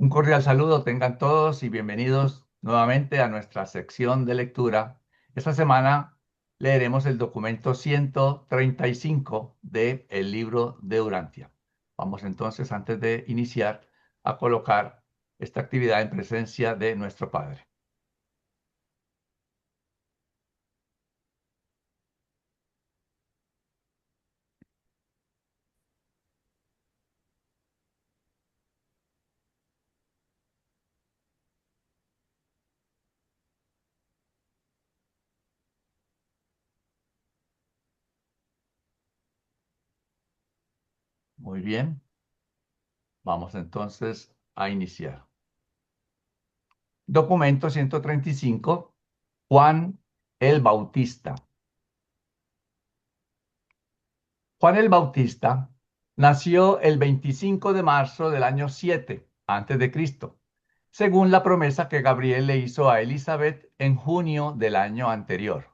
Un cordial saludo tengan todos y bienvenidos nuevamente a nuestra sección de lectura. Esta semana leeremos el documento 135 del libro de Urantia. Vamos entonces, antes de iniciar, a colocar esta actividad en presencia de nuestro Padre. Muy bien, vamos entonces a iniciar. Documento 135, Juan el Bautista. Juan el Bautista nació el 25 de marzo del año 7 antes de Cristo, según la promesa que Gabriel le hizo a Elizabeth en junio del año anterior.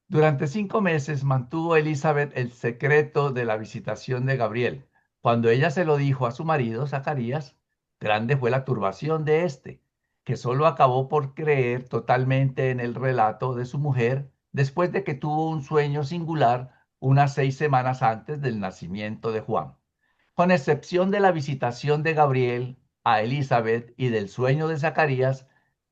Durante 5 meses mantuvo Elizabeth el secreto de la visitación de Gabriel. Cuando ella se lo dijo a su marido, Zacarías, grande fue la turbación de éste, que solo acabó por creer totalmente en el relato de su mujer después de que tuvo un sueño singular unas 6 semanas antes del nacimiento de Juan. Con excepción de la visitación de Gabriel a Elizabeth y del sueño de Zacarías,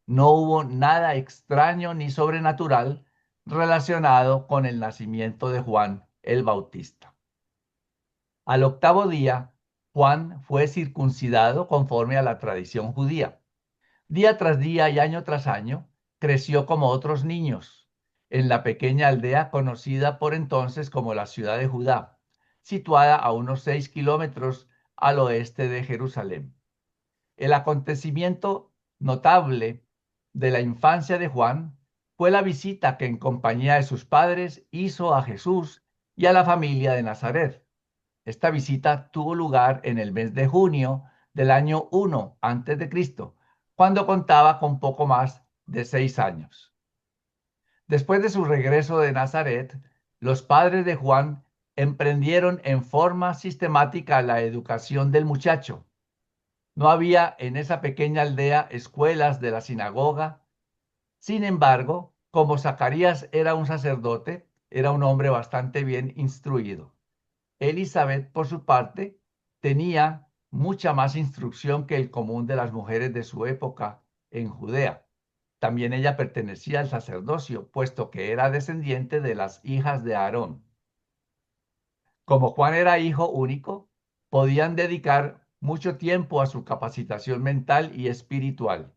no hubo nada extraño ni sobrenatural relacionado con el nacimiento de Juan el Bautista. Al octavo día, Juan fue circuncidado conforme a la tradición judía. Día tras día y año tras año, creció como otros niños en la pequeña aldea conocida por entonces como la ciudad de Judá, situada a unos 6 kilómetros al oeste de Jerusalén. El acontecimiento notable de la infancia de Juan fue la visita que en compañía de sus padres hizo a Jesús y a la familia de Nazaret. Esta visita tuvo lugar en el mes de junio del año 1 antes de Cristo, cuando contaba con poco más de 6 años. Después de su regreso de Nazaret, los padres de Juan emprendieron en forma sistemática la educación del muchacho. No había en esa pequeña aldea escuelas de la sinagoga. Sin embargo, como Zacarías era un sacerdote, era un hombre bastante bien instruido. Elizabeth, por su parte, tenía mucha más instrucción que el común de las mujeres de su época en Judea. También ella pertenecía al sacerdocio, puesto que era descendiente de las hijas de Aarón. Como Juan era hijo único, podían dedicar mucho tiempo a su capacitación mental y espiritual.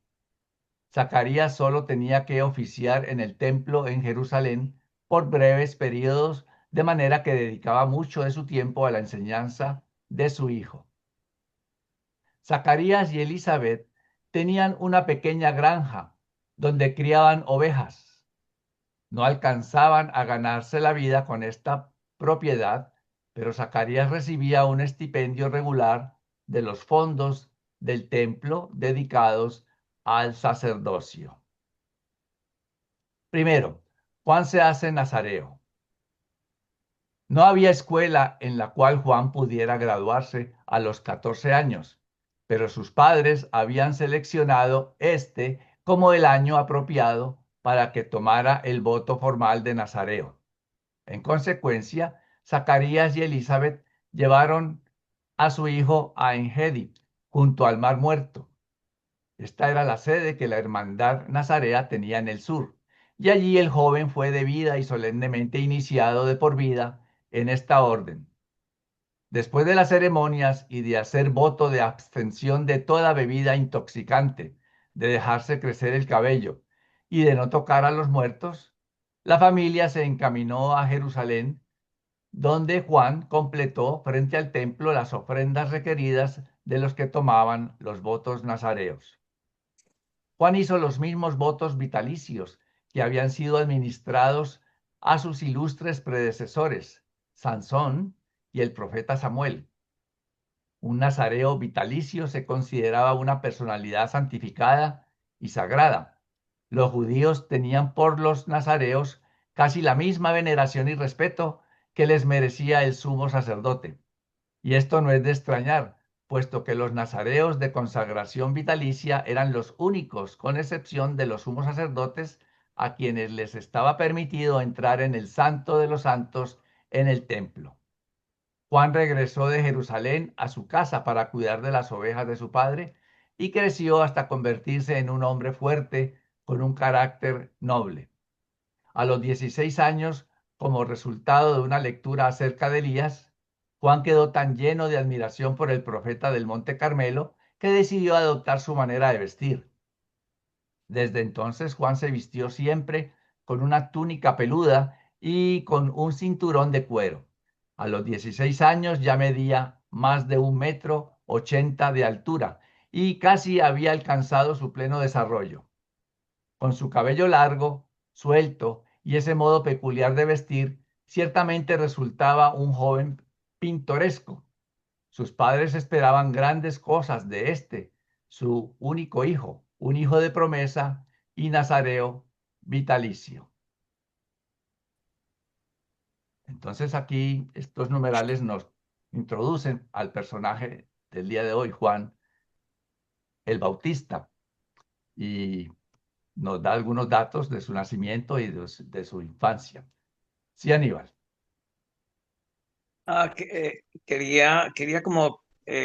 Zacarías solo tenía que oficiar en el templo en Jerusalén por breves periodos, de manera que dedicaba mucho de su tiempo a la enseñanza de su hijo. Zacarías y Elizabeth tenían una pequeña granja donde criaban ovejas. No alcanzaban a ganarse la vida con esta propiedad, pero Zacarías recibía un estipendio regular de los fondos del templo dedicados al sacerdocio. Primero, Juan se hace nazareo. No había escuela en la cual Juan pudiera graduarse a los 14 años, pero sus padres habían seleccionado este como el año apropiado para que tomara el voto formal de nazareo. En consecuencia, Zacarías y Elizabeth llevaron a su hijo a En-Gedi, junto al Mar Muerto. Esta era la sede que la hermandad nazarea tenía en el sur, y allí el joven fue debida y solemnemente iniciado de por vida en esta orden. Después de las ceremonias y de hacer voto de abstención de toda bebida intoxicante, de dejarse crecer el cabello y de no tocar a los muertos, la familia se encaminó a Jerusalén, donde Juan completó frente al templo las ofrendas requeridas de los que tomaban los votos nazareos. Juan hizo los mismos votos vitalicios que habían sido administrados a sus ilustres predecesores, Sansón y el profeta Samuel. Un nazareo vitalicio se consideraba una personalidad santificada y sagrada. Los judíos tenían por los nazareos casi la misma veneración y respeto que les merecía el sumo sacerdote. Y esto no es de extrañar, puesto que los nazareos de consagración vitalicia eran los únicos, con excepción de los sumos sacerdotes, a quienes les estaba permitido entrar en el Santo de los Santos en el templo. Juan regresó de Jerusalén a su casa para cuidar de las ovejas de su padre y creció hasta convertirse en un hombre fuerte con un carácter noble. A los 16 años, como resultado de una lectura acerca de Elías, Juan quedó tan lleno de admiración por el profeta del Monte Carmelo que decidió adoptar su manera de vestir. Desde entonces Juan se vistió siempre con una túnica peluda y con un cinturón de cuero. A los 16 años ya medía más de 1,80 m de altura y casi había alcanzado su pleno desarrollo. Con su cabello largo, suelto y ese modo peculiar de vestir, ciertamente resultaba un joven pintoresco. Sus padres esperaban grandes cosas de este, su único hijo, un hijo de promesa y nazareo vitalicio. Entonces aquí estos numerales nos introducen al personaje del día de hoy, Juan el Bautista, y nos da algunos datos de su nacimiento y de su infancia. Sí, Aníbal. Quería como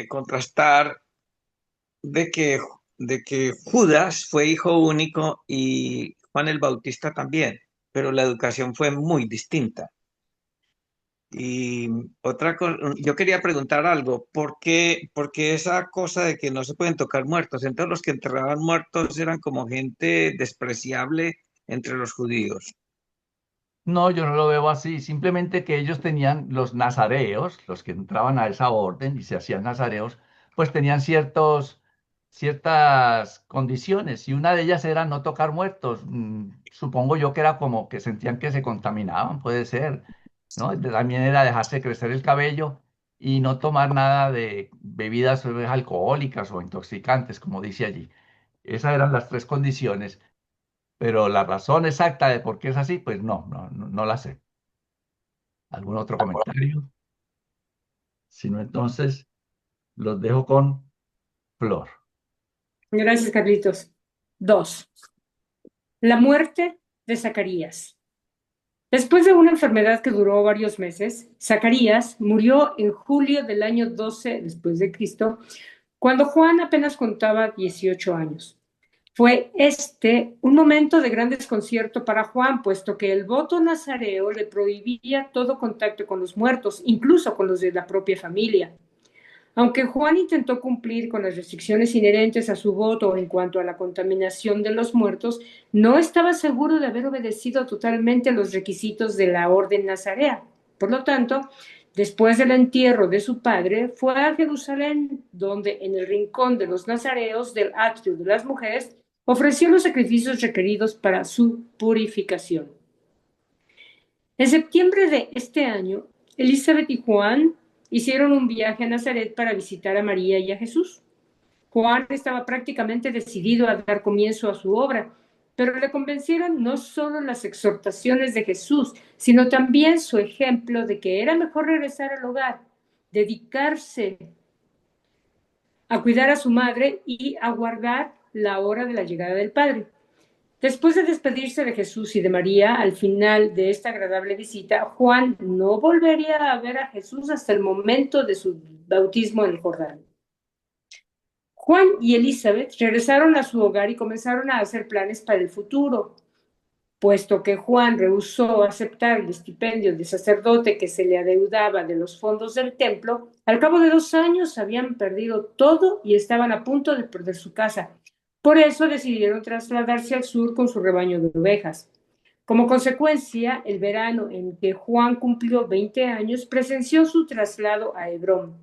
contrastar de que, de que Judas fue hijo único y Juan el Bautista también, pero la educación fue muy distinta. Y otra cosa, yo quería preguntar algo, por qué esa cosa de que no se pueden tocar muertos? Entonces los que enterraban muertos eran como gente despreciable entre los judíos. No, yo no lo veo así, simplemente que ellos tenían los nazareos, los que entraban a esa orden y se hacían nazareos, pues tenían ciertas condiciones y una de ellas era no tocar muertos. Supongo yo que era como que sentían que se contaminaban, puede ser, ¿no? También era dejarse crecer el cabello y no tomar nada de bebidas alcohólicas o intoxicantes, como dice allí. Esas eran las tres condiciones. Pero la razón exacta de por qué es así, pues no la sé. ¿Algún otro comentario? Si no, entonces los dejo con Flor. Gracias, Carlitos. 2. La muerte de Zacarías. Después de una enfermedad que duró varios meses, Zacarías murió en julio del año 12 después de Cristo, cuando Juan apenas contaba 18 años. Fue este un momento de gran desconcierto para Juan, puesto que el voto nazareo le prohibía todo contacto con los muertos, incluso con los de la propia familia. Aunque Juan intentó cumplir con las restricciones inherentes a su voto en cuanto a la contaminación de los muertos, no estaba seguro de haber obedecido totalmente los requisitos de la orden nazarea. Por lo tanto, después del entierro de su padre, fue a Jerusalén, donde en el rincón de los nazareos del atrio de las mujeres ofreció los sacrificios requeridos para su purificación. En septiembre de este año, Elizabeth y Juan hicieron un viaje a Nazaret para visitar a María y a Jesús. Juan estaba prácticamente decidido a dar comienzo a su obra, pero le convencieron no solo las exhortaciones de Jesús, sino también su ejemplo de que era mejor regresar al hogar, dedicarse a cuidar a su madre y aguardar la hora de la llegada del Padre. Después de despedirse de Jesús y de María, al final de esta agradable visita, Juan no volvería a ver a Jesús hasta el momento de su bautismo en el Jordán. Juan y Elizabeth regresaron a su hogar y comenzaron a hacer planes para el futuro. Puesto que Juan rehusó aceptar el estipendio de sacerdote que se le adeudaba de los fondos del templo, al cabo de 2 años habían perdido todo y estaban a punto de perder su casa. Por eso decidieron trasladarse al sur con su rebaño de ovejas. Como consecuencia, el verano en que Juan cumplió 20 años presenció su traslado a Hebrón.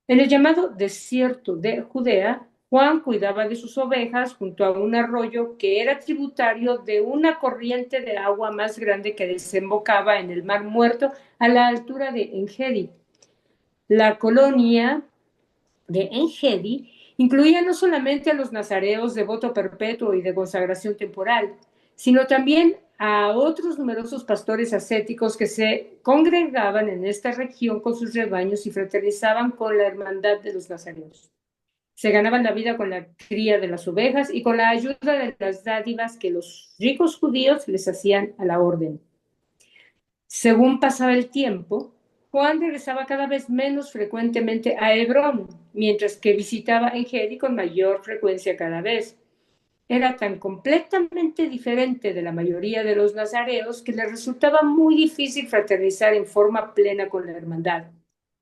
En el llamado desierto de Judea, Juan cuidaba de sus ovejas junto a un arroyo que era tributario de una corriente de agua más grande que desembocaba en el Mar Muerto a la altura de Engedi. La colonia de Engedi incluía no solamente a los nazareos de voto perpetuo y de consagración temporal, sino también a otros numerosos pastores ascéticos que se congregaban en esta región con sus rebaños y fraternizaban con la hermandad de los nazarenos. Se ganaban la vida con la cría de las ovejas y con la ayuda de las dádivas que los ricos judíos les hacían a la orden. Según pasaba el tiempo, Juan regresaba cada vez menos frecuentemente a Hebrón, mientras que visitaba En-Gedi con mayor frecuencia cada vez. Era tan completamente diferente de la mayoría de los nazareos que le resultaba muy difícil fraternizar en forma plena con la hermandad.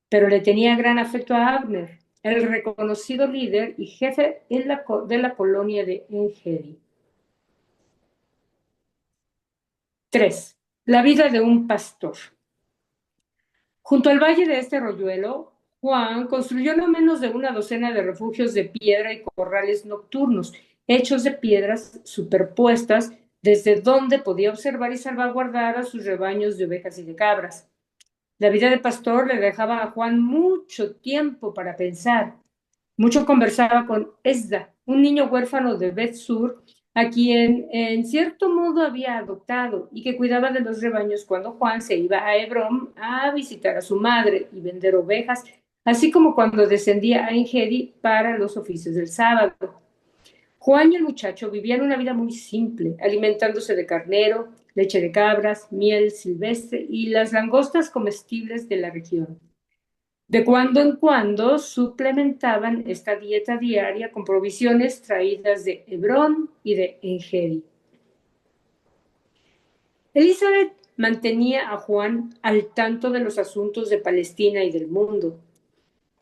Pero le tenía gran afecto a Abner, el reconocido líder y jefe de la colonia de En-Gedi. 3. La vida de un pastor. Junto al valle de este arroyuelo, Juan construyó no menos de una docena de refugios de piedra y corrales nocturnos, hechos de piedras superpuestas, desde donde podía observar y salvaguardar a sus rebaños de ovejas y de cabras. La vida de pastor le dejaba a Juan mucho tiempo para pensar. Mucho conversaba con Esda, un niño huérfano de Bet-Sur, a quien en cierto modo había adoptado y que cuidaba de los rebaños cuando Juan se iba a Hebrón a visitar a su madre y vender ovejas, así como cuando descendía a En-Gedi para los oficios del sábado. Juan y el muchacho vivían una vida muy simple, alimentándose de carnero, leche de cabras, miel silvestre y las langostas comestibles de la región. De cuando en cuando suplementaban esta dieta diaria con provisiones traídas de Hebrón y de En-Gedi. Elizabeth mantenía a Juan al tanto de los asuntos de Palestina y del mundo.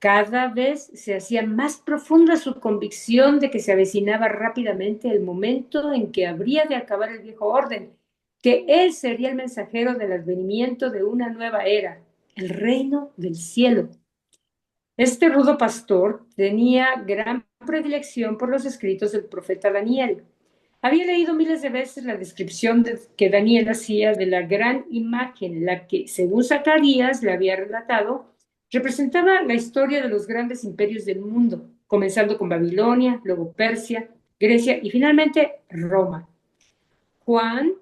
Cada vez se hacía más profunda su convicción de que se avecinaba rápidamente el momento en que habría de acabar el viejo orden, que él sería el mensajero del advenimiento de una nueva era, el reino del cielo. Este rudo pastor tenía gran predilección por los escritos del profeta Daniel. Había leído miles de veces la descripción que Daniel hacía de la gran imagen, la que, según Zacarías le había relatado, representaba la historia de los grandes imperios del mundo, comenzando con Babilonia, luego Persia, Grecia y finalmente Roma. Juan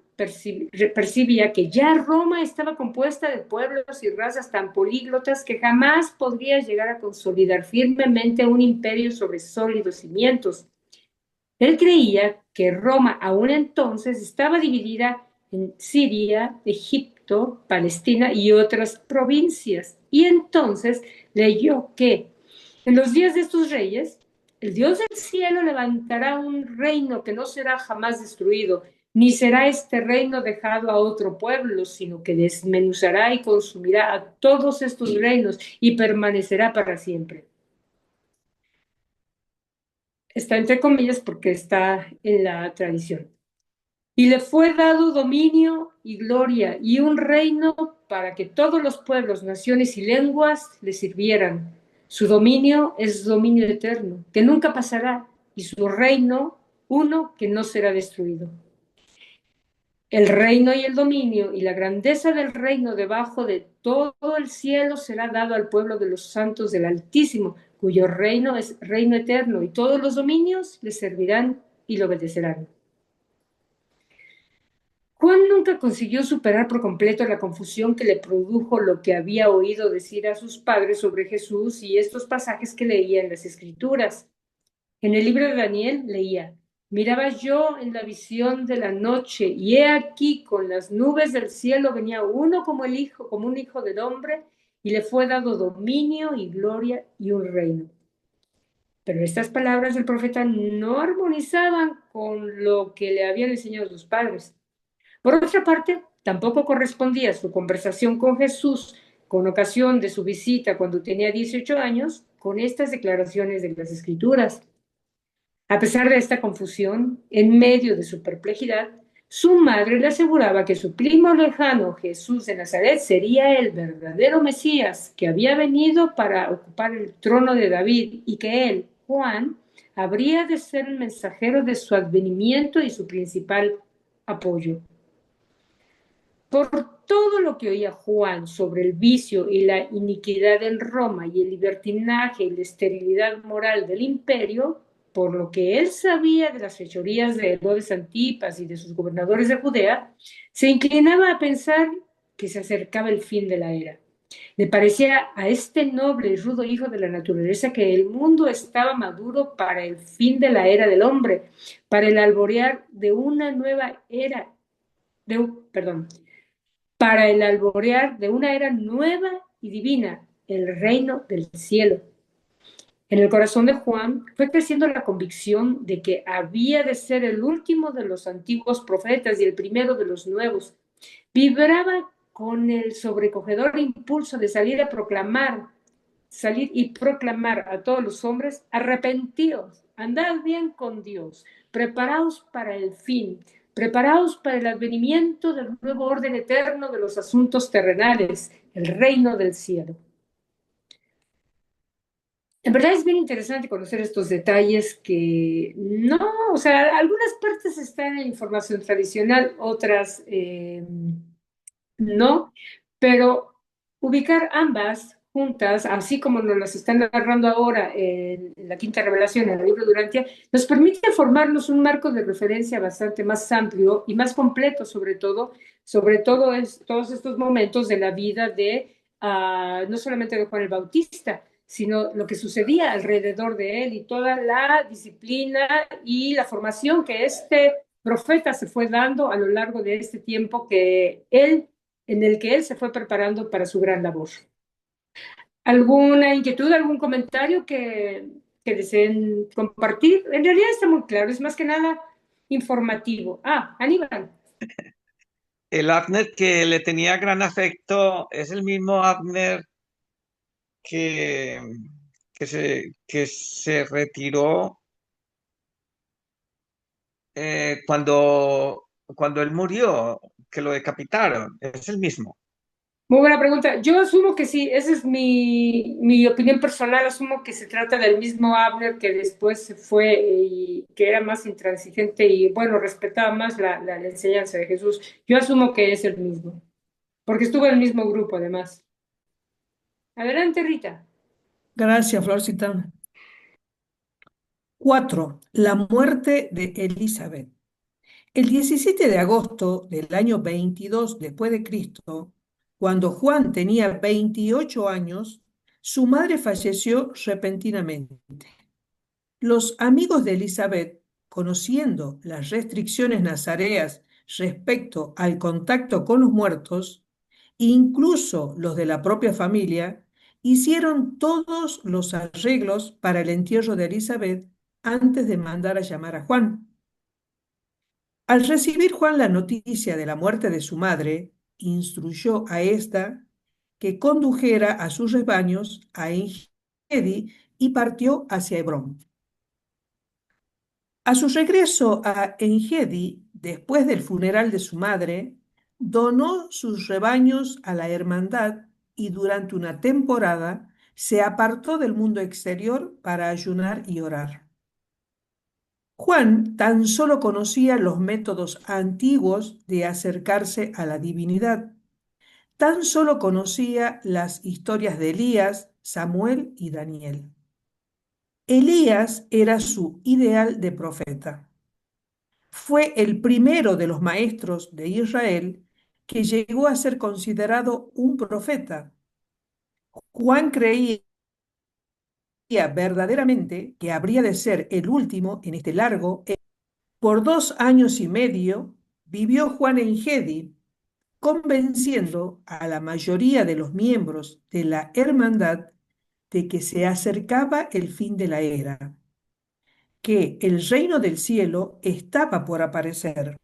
percibía que ya Roma estaba compuesta de pueblos y razas tan políglotas que jamás podría llegar a consolidar firmemente un imperio sobre sólidos cimientos. Él creía que Roma aún entonces estaba dividida en Siria, Egipto, Palestina y otras provincias. Y entonces leyó que en los días de estos reyes, el Dios del cielo levantará un reino que no será jamás destruido, ni será este reino dejado a otro pueblo, sino que desmenuzará y consumirá a todos estos reinos y permanecerá para siempre. Está entre comillas porque está en la tradición. Y le fue dado dominio y gloria y un reino para que todos los pueblos, naciones y lenguas le sirvieran. Su dominio es dominio eterno, que nunca pasará, y su reino, uno que no será destruido. El reino y el dominio y la grandeza del reino debajo de todo el cielo será dado al pueblo de los santos del Altísimo, cuyo reino es reino eterno, y todos los dominios le servirán y le obedecerán. Juan nunca consiguió superar por completo la confusión que le produjo lo que había oído decir a sus padres sobre Jesús y estos pasajes que leía en las Escrituras. En el libro de Daniel leía: miraba yo en la visión de la noche, y he aquí con las nubes del cielo venía uno como un hijo del hombre, y le fue dado dominio y gloria y un reino. Pero estas palabras del profeta no armonizaban con lo que le habían enseñado sus padres. Por otra parte, tampoco correspondía su conversación con Jesús con ocasión de su visita cuando tenía 18 años con estas declaraciones de las Escrituras. A pesar de esta confusión, en medio de su perplejidad, su madre le aseguraba que su primo lejano, Jesús de Nazaret, sería el verdadero Mesías que había venido para ocupar el trono de David y que él, Juan, habría de ser el mensajero de su advenimiento y su principal apoyo. Por todo lo que oía Juan sobre el vicio y la iniquidad en Roma y el libertinaje y la esterilidad moral del imperio, por lo que él sabía de las fechorías de Herodes Antipas y de sus gobernadores de Judea, se inclinaba a pensar que se acercaba el fin de la era. Le parecía a este noble y rudo hijo de la naturaleza que el mundo estaba maduro para el fin de la era del hombre, para el alborear de una nueva era, perdón, para el alborear de una era nueva y divina, el reino del cielo. En el corazón de Juan fue creciendo la convicción de que había de ser el último de los antiguos profetas y el primero de los nuevos. Vibraba con el sobrecogedor impulso de salir y proclamar a todos los hombres: arrepentíos, andad bien con Dios, preparaos para el fin, preparaos para el advenimiento del nuevo orden eterno de los asuntos terrenales, el reino del cielo. En verdad es bien interesante conocer estos detalles que no, o sea, algunas partes están en información tradicional, otras no, pero ubicar ambas juntas, así como nos las están narrando ahora en la Quinta Revelación, en el libro de Urantia, nos permite formarnos un marco de referencia bastante más amplio y más completo, sobre todo todos estos momentos de la vida de, no solamente de Juan el Bautista, sino lo que sucedía alrededor de él y toda la disciplina y la formación que este profeta se fue dando a lo largo de este tiempo en el que él se fue preparando para su gran labor. ¿Alguna inquietud, algún comentario que deseen compartir? En realidad está muy claro, es más que nada informativo. Aníbal. El Abner que le tenía gran afecto es el mismo Abner que, que se retiró cuando él murió, que lo decapitaron. Es el mismo. Muy buena pregunta. Yo asumo que sí, esa es mi opinión personal. Asumo que se trata del mismo Abner que después se fue y que era más intransigente y, bueno, respetaba más la enseñanza de Jesús. Yo asumo que es el mismo, porque estuvo en el mismo grupo, además. Adelante, Rita. Gracias, Florcita. 4. La muerte de Elizabeth. El 17 de agosto del año 22 después de Cristo, cuando Juan tenía 28 años, su madre falleció repentinamente. Los amigos de Elizabeth, conociendo las restricciones nazareas respecto al contacto con los muertos, incluso los de la propia familia, hicieron todos los arreglos para el entierro de Elizabeth antes de mandar a llamar a Juan. Al recibir Juan la noticia de la muerte de su madre, instruyó a ésta que condujera a sus rebaños a En-Gedi y partió hacia Hebrón. A su regreso a En-Gedi, después del funeral de su madre, donó sus rebaños a la hermandad y durante una temporada se apartó del mundo exterior para ayunar y orar. Juan tan solo conocía los métodos antiguos de acercarse a la divinidad. Tan solo conocía las historias de Elías, Samuel y Daniel. Elías era su ideal de profeta. Fue el primero de los maestros de Israel que llegó a ser considerado un profeta. Juan creía verdaderamente que habría de ser el último en este largo. Por 2 años y medio vivió Juan en Gedi, convenciendo a la mayoría de los miembros de la hermandad de que se acercaba el fin de la era, que el reino del cielo estaba por aparecer.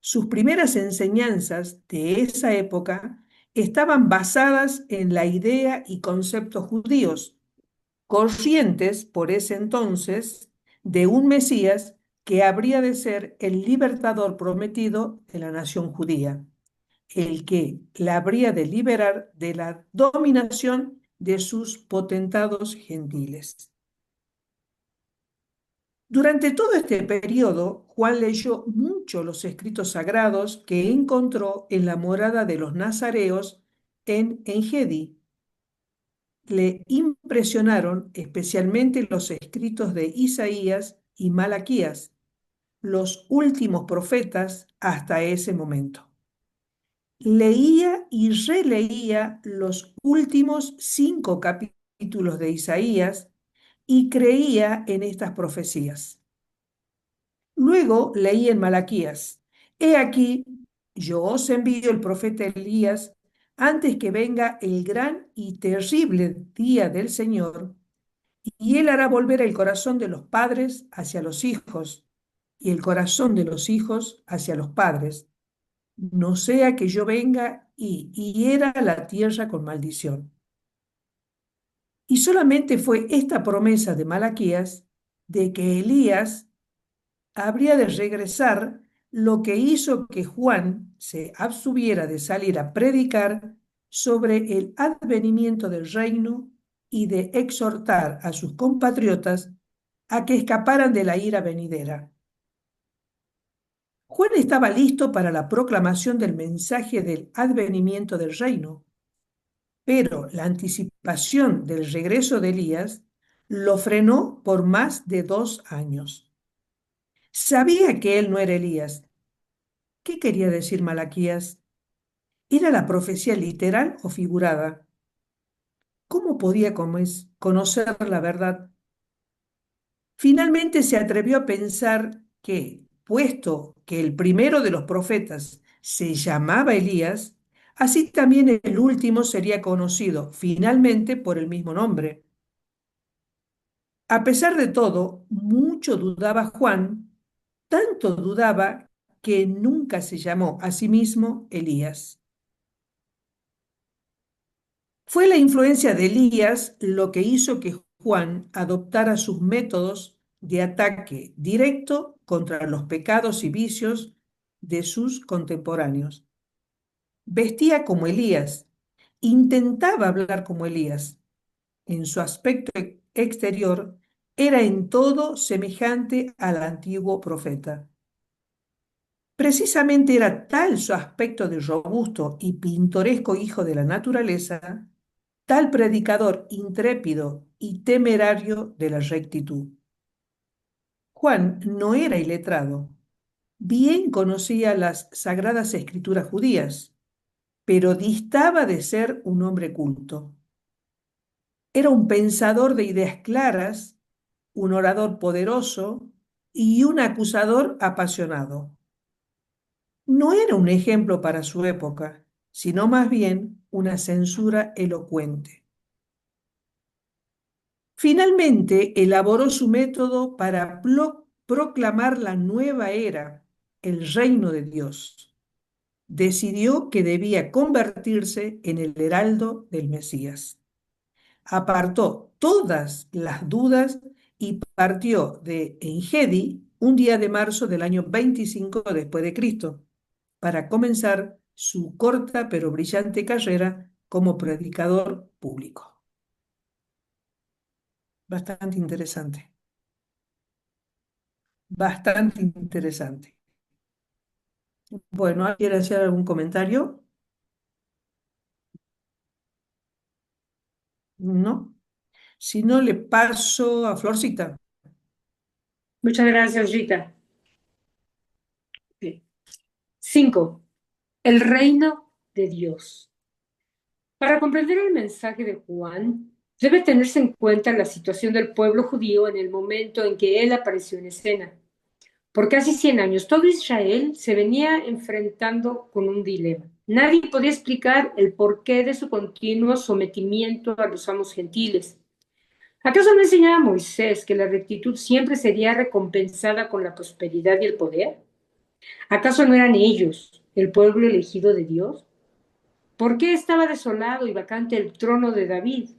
Sus primeras enseñanzas de esa época estaban basadas en la idea y conceptos judíos, corrientes por ese entonces de un Mesías que habría de ser el libertador prometido de la nación judía, el que la habría de liberar de la dominación de sus potentados gentiles. Durante todo este periodo, Juan leyó mucho los escritos sagrados que encontró en la morada de los nazareos en En-Gedi. le impresionaron especialmente los escritos de Isaías y Malaquías, los últimos profetas hasta ese momento. Leía y releía los últimos 5 capítulos de Isaías y creía en estas profecías. Luego leí en Malaquías: He aquí, yo os envío el profeta Elías antes que venga el gran y terrible día del Señor, y él hará volver el corazón de los padres hacia los hijos, y el corazón de los hijos hacia los padres, no sea que yo venga y hiera la tierra con maldición. Y solamente fue esta promesa de Malaquías de que Elías habría de regresar lo que hizo que Juan se abstuviera de salir a predicar sobre el advenimiento del reino y de exhortar a sus compatriotas a que escaparan de la ira venidera. Juan estaba listo para la proclamación del mensaje del advenimiento del reino, pero la anticipación del regreso de Elías lo frenó por más de 2 años. Sabía que él no era Elías. ¿Qué quería decir Malaquías? ¿Era la profecía literal o figurada? ¿Cómo podía conocer la verdad? Finalmente se atrevió a pensar que, puesto que el primero de los profetas se llamaba Elías, así también el último sería conocido finalmente por el mismo nombre. A pesar de todo, mucho dudaba Juan, tanto dudaba que nunca se llamó a sí mismo Elías. Fue la influencia de Elías lo que hizo que Juan adoptara sus métodos de ataque directo contra los pecados y vicios de sus contemporáneos. Vestía como Elías, intentaba hablar como Elías. En su aspecto exterior era en todo semejante al antiguo profeta. Precisamente era tal su aspecto de robusto y pintoresco hijo de la naturaleza, tal predicador intrépido y temerario de la rectitud. Juan no era iletrado, bien conocía las sagradas escrituras judías, pero distaba de ser un hombre culto. Era un pensador de ideas claras, un orador poderoso y un acusador apasionado. No era un ejemplo para su época, sino más bien una censura elocuente. Finalmente, elaboró su método para proclamar la nueva era, el reino de Dios. Decidió que debía convertirse en el heraldo del Mesías. Apartó todas las dudas y partió de Engedi un día de marzo del año 25 después de Cristo, para comenzar su corta pero brillante carrera como predicador público. Bastante interesante. Bastante interesante. Bueno, ¿quiere hacer algún comentario? ¿No? Si no, le paso a Florcita. Muchas gracias, Rita. 5. El reino de Dios. Para comprender el mensaje de Juan, debe tenerse en cuenta la situación del pueblo judío en el momento en que él apareció en escena. Por casi 100 años, todo Israel se venía enfrentando con un dilema. Nadie podía explicar el porqué de su continuo sometimiento a los amos gentiles. ¿Acaso no enseñaba Moisés que la rectitud siempre sería recompensada con la prosperidad y el poder? ¿Acaso no eran ellos el pueblo elegido de Dios? ¿Por qué estaba desolado y vacante el trono de David?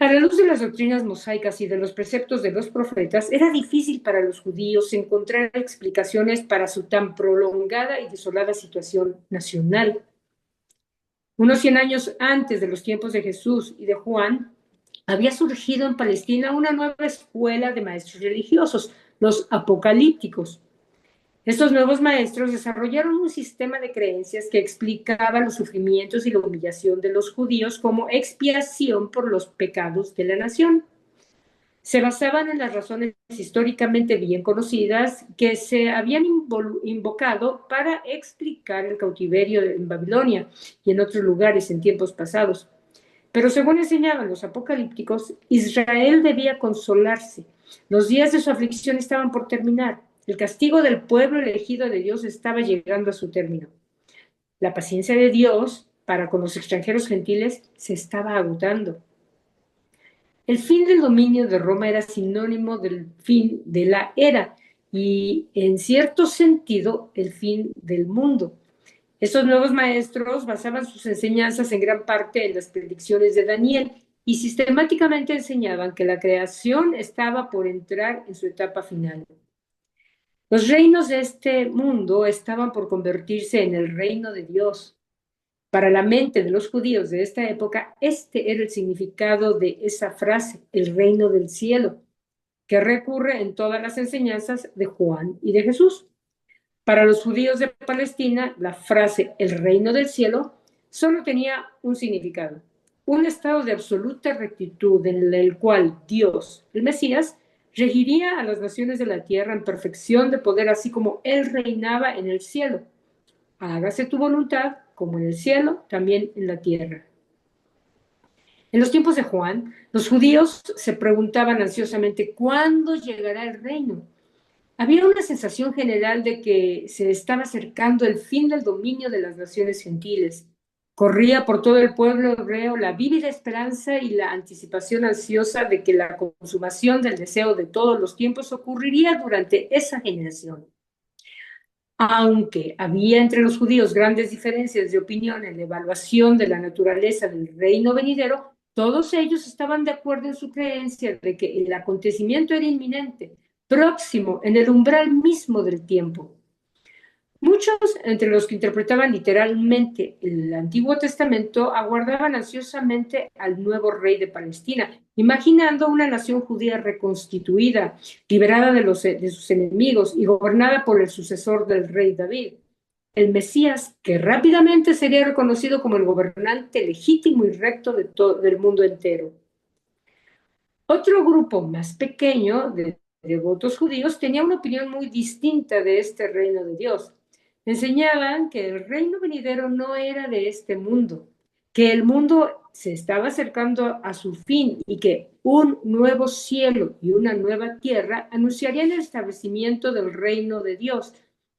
A la luz de las doctrinas mosaicas y de los preceptos de los profetas, era difícil para los judíos encontrar explicaciones para su tan prolongada y desolada situación nacional. Unos 100 años antes de los tiempos de Jesús y de Juan, había surgido en Palestina una nueva escuela de maestros religiosos, los apocalípticos. Estos nuevos maestros desarrollaron un sistema de creencias que explicaba los sufrimientos y la humillación de los judíos como expiación por los pecados de la nación. Se basaban en las razones históricamente bien conocidas que se habían invocado para explicar el cautiverio en Babilonia y en otros lugares en tiempos pasados. Pero según enseñaban los apocalípticos, Israel debía consolarse. Los días de su aflicción estaban por terminar. El castigo del pueblo elegido de Dios estaba llegando a su término. La paciencia de Dios para con los extranjeros gentiles se estaba agotando. El fin del dominio de Roma era sinónimo del fin de la era y, en cierto sentido, el fin del mundo. Estos nuevos maestros basaban sus enseñanzas en gran parte en las predicciones de Daniel y sistemáticamente enseñaban que la creación estaba por entrar en su etapa final. Los reinos de este mundo estaban por convertirse en el reino de Dios. Para la mente de los judíos de esta época, este era el significado de esa frase, el reino del cielo, que recurre en todas las enseñanzas de Juan y de Jesús. Para los judíos de Palestina, la frase el reino del cielo solo tenía un significado, un estado de absoluta rectitud en el cual Dios, el Mesías, regiría a las naciones de la tierra en perfección de poder, así como Él reinaba en el cielo. Hágase tu voluntad, como en el cielo, también en la tierra. En los tiempos de Juan, los judíos se preguntaban ansiosamente cuándo llegará el reino. Había una sensación general de que se estaba acercando el fin del dominio de las naciones gentiles. Corría por todo el pueblo hebreo la vívida esperanza y la anticipación ansiosa de que la consumación del deseo de todos los tiempos ocurriría durante esa generación. Aunque había entre los judíos grandes diferencias de opinión en la evaluación de la naturaleza del reino venidero, todos ellos estaban de acuerdo en su creencia de que el acontecimiento era inminente, próximo, en el umbral mismo del tiempo. Muchos, entre los que interpretaban literalmente el Antiguo Testamento, aguardaban ansiosamente al nuevo rey de Palestina, imaginando una nación judía reconstituida, liberada de sus enemigos y gobernada por el sucesor del rey David, el Mesías, que rápidamente sería reconocido como el gobernante legítimo y recto del mundo entero. Otro grupo más pequeño de devotos judíos tenía una opinión muy distinta de este reino de Dios. Enseñaban que el reino venidero no era de este mundo, que el mundo se estaba acercando a su fin y que un nuevo cielo y una nueva tierra anunciarían el establecimiento del reino de Dios,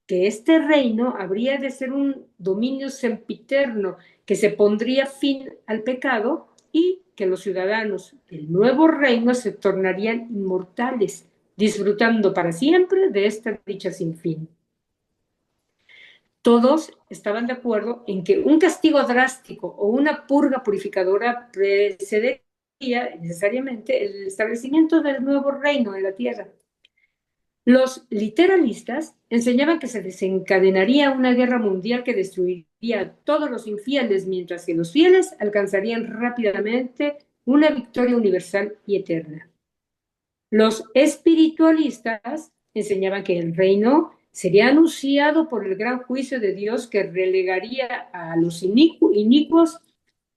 que este reino habría de ser un dominio sempiterno que se pondría fin al pecado y que los ciudadanos del nuevo reino se tornarían inmortales, disfrutando para siempre de esta dicha sin fin. Todos estaban de acuerdo en que un castigo drástico o una purga purificadora precedería necesariamente el establecimiento del nuevo reino en la tierra. Los literalistas enseñaban que se desencadenaría una guerra mundial que destruiría a todos los infieles, mientras que los fieles alcanzarían rápidamente una victoria universal y eterna. Los espiritualistas enseñaban que el reino sería anunciado por el gran juicio de Dios que relegaría a los inicuos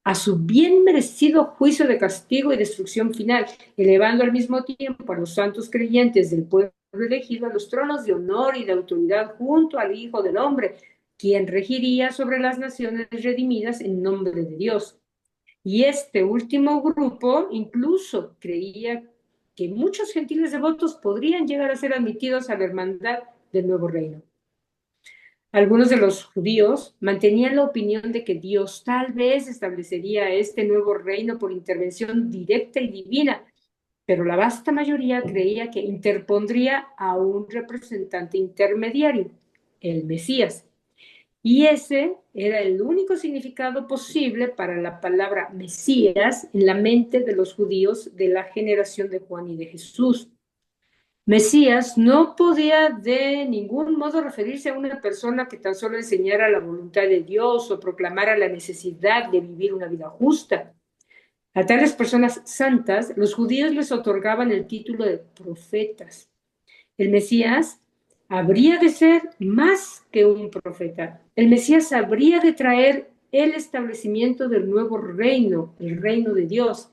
a su bien merecido juicio de castigo y destrucción final, elevando al mismo tiempo a los santos creyentes del pueblo elegido a los tronos de honor y de autoridad junto al Hijo del Hombre, quien regiría sobre las naciones redimidas en nombre de Dios. Y este último grupo incluso creía que muchos gentiles devotos podrían llegar a ser admitidos a la hermandad del nuevo reino. Algunos de los judíos mantenían la opinión de que Dios tal vez establecería este nuevo reino por intervención directa y divina, pero la vasta mayoría creía que interpondría a un representante intermediario, el Mesías. Y ese era el único significado posible para la palabra Mesías en la mente de los judíos de la generación de Juan y de Jesús. Mesías no podía de ningún modo referirse a una persona que tan solo enseñara la voluntad de Dios o proclamara la necesidad de vivir una vida justa. A tales personas santas, los judíos les otorgaban el título de profetas. El Mesías habría de ser más que un profeta. El Mesías habría de traer el establecimiento del nuevo reino, el reino de Dios.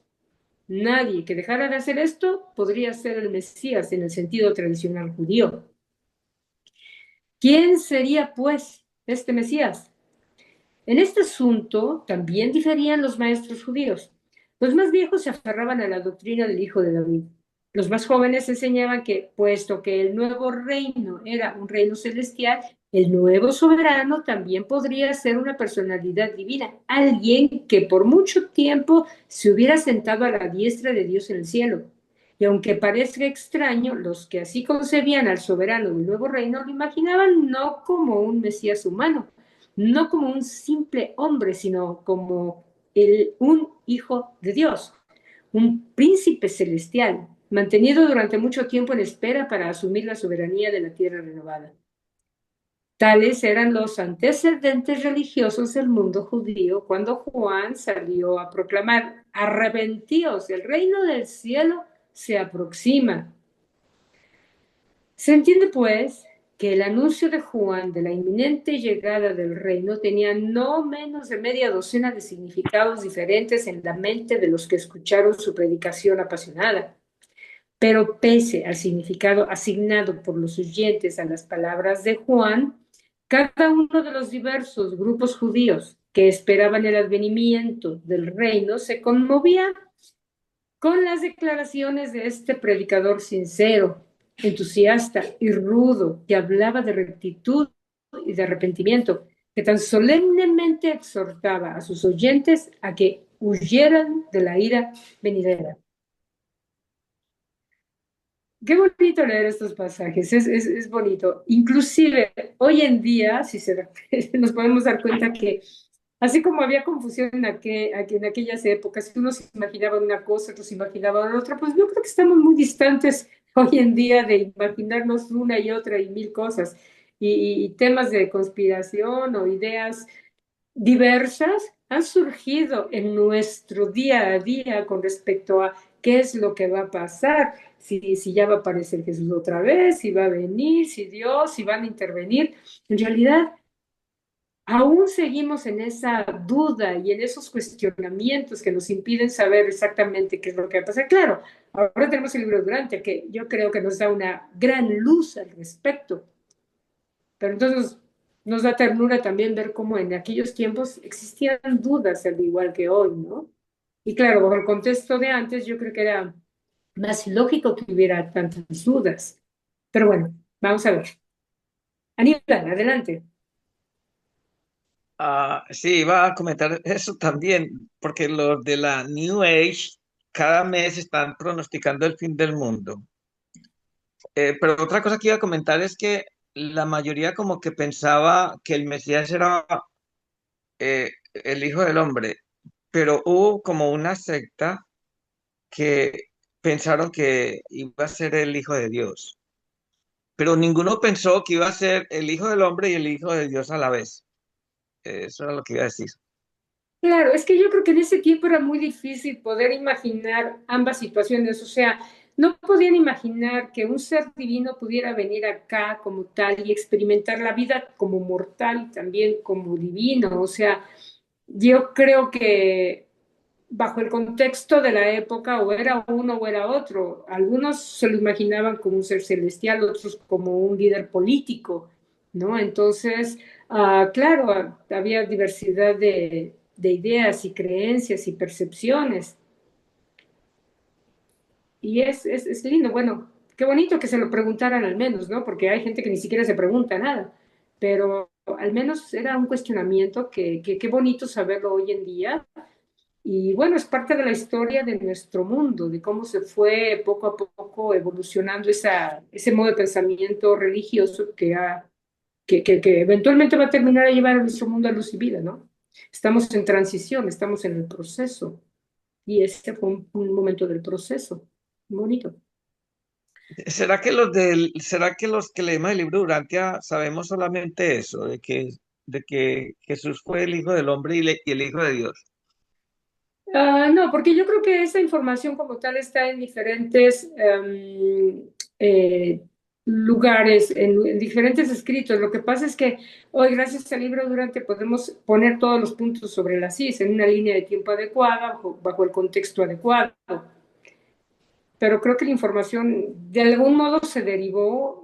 Nadie que dejara de hacer esto podría ser el Mesías en el sentido tradicional judío. ¿Quién sería, pues, este Mesías? En este asunto también diferían los maestros judíos. Los más viejos se aferraban a la doctrina del Hijo de David. Los más jóvenes enseñaban que, puesto que el nuevo reino era un reino celestial, el nuevo soberano también podría ser una personalidad divina, alguien que por mucho tiempo se hubiera sentado a la diestra de Dios en el cielo. Y aunque parezca extraño, los que así concebían al soberano del nuevo reino lo imaginaban no como un Mesías humano, no como un simple hombre, sino como un hijo de Dios, un príncipe celestial, mantenido durante mucho tiempo en espera para asumir la soberanía de la tierra renovada. Tales eran los antecedentes religiosos del mundo judío cuando Juan salió a proclamar: arrepentíos, el reino del cielo se aproxima. Se entiende, pues, que el anuncio de Juan de la inminente llegada del reino tenía no menos de media docena de significados diferentes en la mente de los que escucharon su predicación apasionada. Pero pese al significado asignado por los oyentes a las palabras de Juan, cada uno de los diversos grupos judíos que esperaban el advenimiento del reino se conmovía con las declaraciones de este predicador sincero, entusiasta y rudo, que hablaba de rectitud y de arrepentimiento, que tan solemnemente exhortaba a sus oyentes a que huyeran de la ira venidera. Qué bonito leer estos pasajes, es bonito. Inclusive hoy en día, si se, nos podemos dar cuenta que así como había confusión en aquellas épocas, unos se imaginaban una cosa, otros se imaginaban otra, pues yo creo que estamos muy distantes hoy en día de imaginarnos una y otra y mil cosas. Y temas de conspiración o ideas diversas han surgido en nuestro día a día con respecto a qué es lo que va a pasar, si ya va a aparecer Jesús otra vez, si va a venir, si Dios, si van a intervenir. En realidad, aún seguimos en esa duda y en esos cuestionamientos que nos impiden saber exactamente qué es lo que va a pasar. Claro, ahora tenemos el libro Durante, que yo creo que nos da una gran luz al respecto, pero entonces nos da ternura también ver cómo en aquellos tiempos existían dudas al igual que hoy, ¿no? Y claro, bajo el contexto de antes, yo creo que era más lógico que hubiera tantas dudas. Pero bueno, vamos a ver. Aníbal, adelante. Sí, iba a comentar eso también, porque los de la New Age cada mes están pronosticando el fin del mundo. Pero otra cosa que iba a comentar es que la mayoría como que pensaba que el Mesías era el Hijo del Hombre, pero hubo como una secta que pensaron que iba a ser el Hijo de Dios, pero ninguno pensó que iba a ser el Hijo del Hombre y el Hijo de Dios a la vez. Eso era lo que iba a decir. Claro, es que yo creo que en ese tiempo era muy difícil poder imaginar ambas situaciones, o sea, no podían imaginar que un ser divino pudiera venir acá como tal y experimentar la vida como mortal y también como divino, o sea, yo creo que bajo el contexto de la época o era uno o era otro, algunos se lo imaginaban como un ser celestial, otros como un líder político, ¿no? Entonces, claro, había diversidad de ideas y creencias y percepciones. Y es lindo, bueno, qué bonito que se lo preguntaran al menos, ¿no? Porque hay gente que ni siquiera se pregunta nada, pero al menos era un cuestionamiento que qué bonito saberlo hoy en día. Y bueno, es parte de la historia de nuestro mundo, de cómo se fue poco a poco evolucionando ese modo de pensamiento religioso que eventualmente va a terminar a llevar a nuestro mundo a luz y vida, ¿no? Estamos en transición, estamos en el proceso. Y este fue un momento del proceso. Bonito. ¿Será que los que leemos el libro Durantia sabemos solamente eso, de que Jesús fue el Hijo del Hombre y el Hijo de Dios? No, porque yo creo que esa información como tal está en diferentes lugares, en diferentes escritos. Lo que pasa es que hoy, gracias al libro Durante, podemos poner todos los puntos sobre las IS en una línea de tiempo adecuada, bajo el contexto adecuado. Pero creo que la información de algún modo se derivó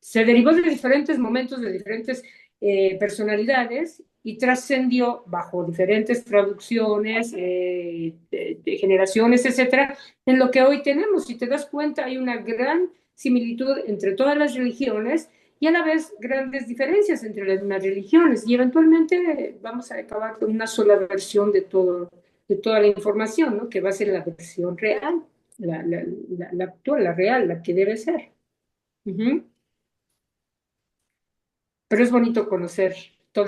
se derivó de diferentes momentos, de diferentes personalidades y trascendió bajo diferentes traducciones, de generaciones, etcétera, en lo que hoy tenemos. Si te das cuenta, hay una gran similitud entre todas las religiones y a la vez grandes diferencias entre las mismas religiones. Y eventualmente vamos a acabar con una sola versión de toda la información, ¿no? Que va a ser la versión real, la actual, la real, la que debe ser. Ujú. Pero es bonito conocer todo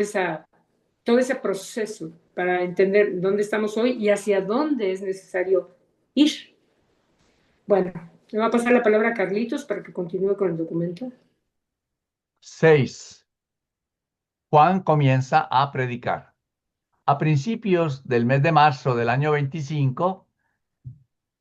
ese proceso para entender dónde estamos hoy y hacia dónde es necesario ir. Bueno, le voy a pasar la palabra a Carlitos para que continúe con el documento. 6. Juan comienza a predicar. A principios del mes de marzo del año 25,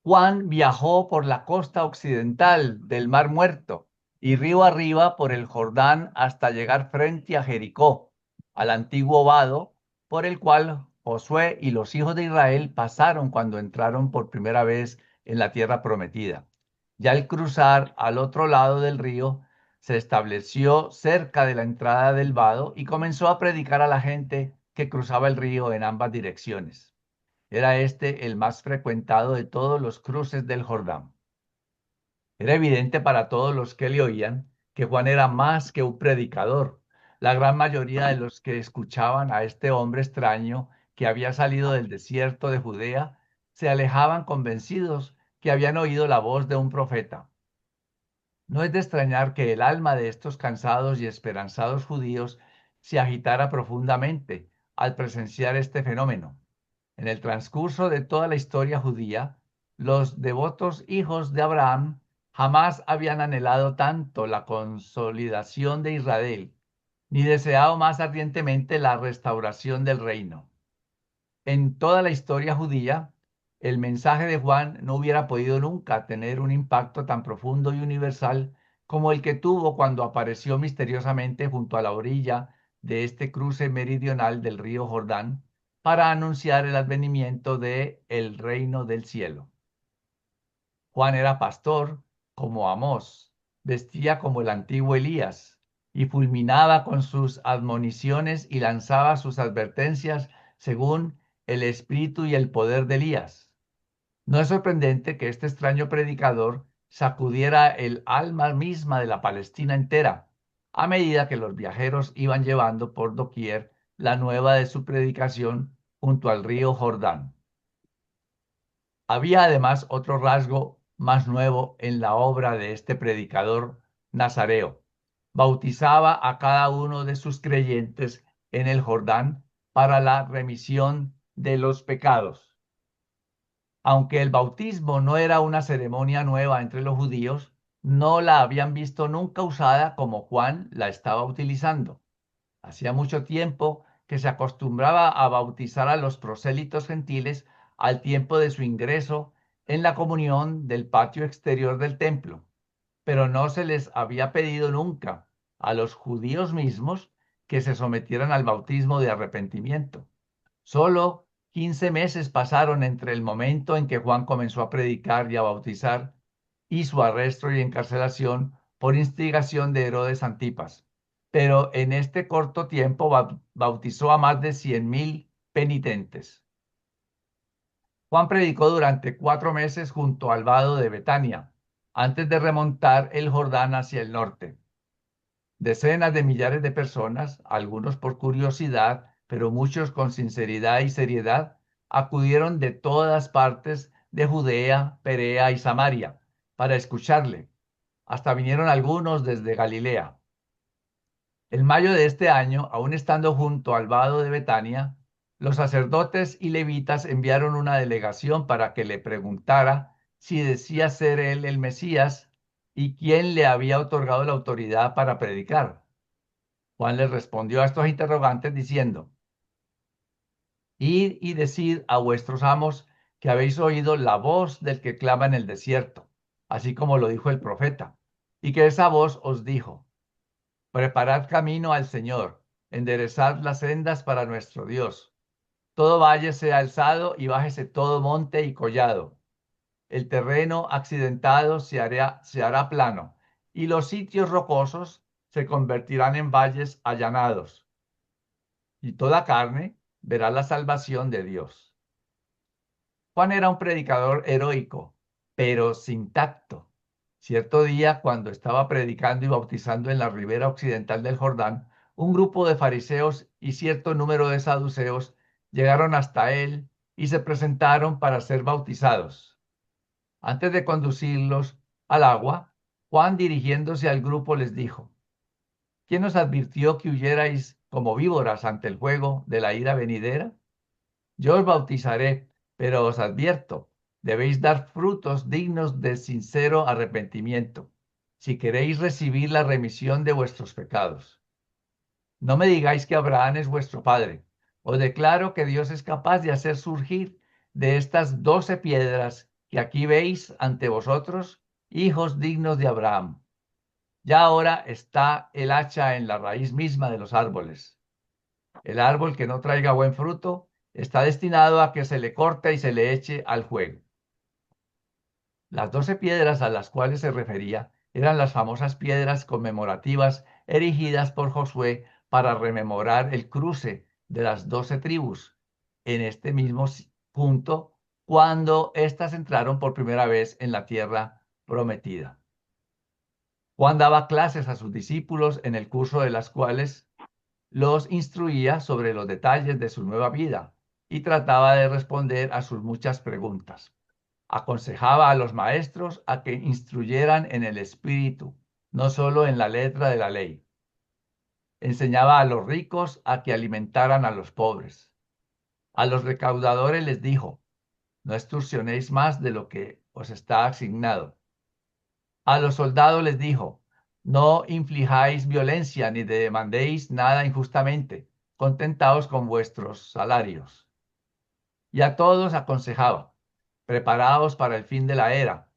Juan viajó por la costa occidental del Mar Muerto y río arriba por el Jordán hasta llegar frente a Jericó, al antiguo vado por el cual Josué y los hijos de Israel pasaron cuando entraron por primera vez en la tierra prometida. Ya al cruzar al otro lado del río, se estableció cerca de la entrada del vado y comenzó a predicar a la gente que cruzaba el río en ambas direcciones. Era este el más frecuentado de todos los cruces del Jordán. Era evidente para todos los que le oían que Juan era más que un predicador. La gran mayoría de los que escuchaban a este hombre extraño que había salido del desierto de Judea se alejaban convencidos que habían oído la voz de un profeta. No es de extrañar que el alma de estos cansados y esperanzados judíos se agitara profundamente al presenciar este fenómeno. En el transcurso de toda la historia judía, los devotos hijos de Abraham jamás habían anhelado tanto la consolidación de Israel, ni deseado más ardientemente la restauración del reino. En toda la historia judía, el mensaje de Juan no hubiera podido nunca tener un impacto tan profundo y universal como el que tuvo cuando apareció misteriosamente junto a la orilla de este cruce meridional del río Jordán para anunciar el advenimiento de el reino del cielo. Juan era pastor como Amós, vestía como el antiguo Elías y fulminaba con sus admoniciones y lanzaba sus advertencias según el espíritu y el poder de Elías. No es sorprendente que este extraño predicador sacudiera el alma misma de la Palestina entera, a medida que los viajeros iban llevando por doquier la nueva de su predicación junto al río Jordán. Había además otro rasgo más nuevo en la obra de este predicador nazareo. Bautizaba a cada uno de sus creyentes en el Jordán para la remisión de los pecados. Aunque el bautismo no era una ceremonia nueva entre los judíos, no la habían visto nunca usada como Juan la estaba utilizando. Hacía mucho tiempo que se acostumbraba a bautizar a los prosélitos gentiles al tiempo de su ingreso en la comunión del patio exterior del templo, pero no se les había pedido nunca a los judíos mismos que se sometieran al bautismo de arrepentimiento. Solo 15 meses pasaron entre el momento en que Juan comenzó a predicar y a bautizar y su arresto y encarcelación por instigación de Herodes Antipas. Pero en este corto tiempo bautizó a más de 100,000 penitentes. Juan predicó durante 4 meses junto al vado de Betania, antes de remontar el Jordán hacia el norte. Decenas de millares de personas, algunos por curiosidad, pero muchos con sinceridad y seriedad, acudieron de todas partes de Judea, Perea y Samaria para escucharle. Hasta vinieron algunos desde Galilea. En mayo de este año, aún estando junto al vado de Betania, los sacerdotes y levitas enviaron una delegación para que le preguntara si decía ser él el Mesías y quién le había otorgado la autoridad para predicar. Juan les respondió a estos interrogantes diciendo: Id y decid a vuestros amos que habéis oído la voz del que clama en el desierto. así como lo dijo el profeta, y que esa voz os dijo: preparad camino al Señor, enderezad las sendas para nuestro Dios. Todo valle sea alzado y bájese todo monte y collado. El terreno accidentado se hará plano, y los sitios rocosos se convertirán en valles allanados, y toda carne verá la salvación de Dios. Juan era un predicador heroico, pero sin tacto. Cierto día, cuando estaba predicando y bautizando en la ribera occidental del Jordán, un grupo de fariseos y cierto número de saduceos llegaron hasta él y se presentaron para ser bautizados. Antes de conducirlos al agua, Juan, dirigiéndose al grupo, les dijo: ¿quién os advirtió que huyerais como víboras ante el fuego de la ira venidera? Yo os bautizaré, pero os advierto, debéis dar frutos dignos de sincero arrepentimiento, si queréis recibir la remisión de vuestros pecados. No me digáis que Abraham es vuestro padre. Os declaro que Dios es capaz de hacer surgir de estas 12 piedras que aquí veis ante vosotros, hijos dignos de Abraham. Ya ahora está el hacha en la raíz misma de los árboles. El árbol que no traiga buen fruto está destinado a que se le corte y se le eche al fuego. Las 12 piedras a las cuales se refería eran las famosas piedras conmemorativas erigidas por Josué para rememorar el cruce de las 12 tribus en este mismo punto cuando éstas entraron por primera vez en la tierra prometida. Juan daba clases a sus discípulos en el curso de las cuales los instruía sobre los detalles de su nueva vida y trataba de responder a sus muchas preguntas. Aconsejaba a los maestros a que instruyeran en el espíritu, no solo en la letra de la ley. Enseñaba a los ricos a que alimentaran a los pobres. A los recaudadores les dijo: no extorsionéis más de lo que os está asignado. A los soldados les dijo: no inflijáis violencia ni demandéis nada injustamente, contentaos con vuestros salarios. Y a todos aconsejaba: preparaos para el fin de la era,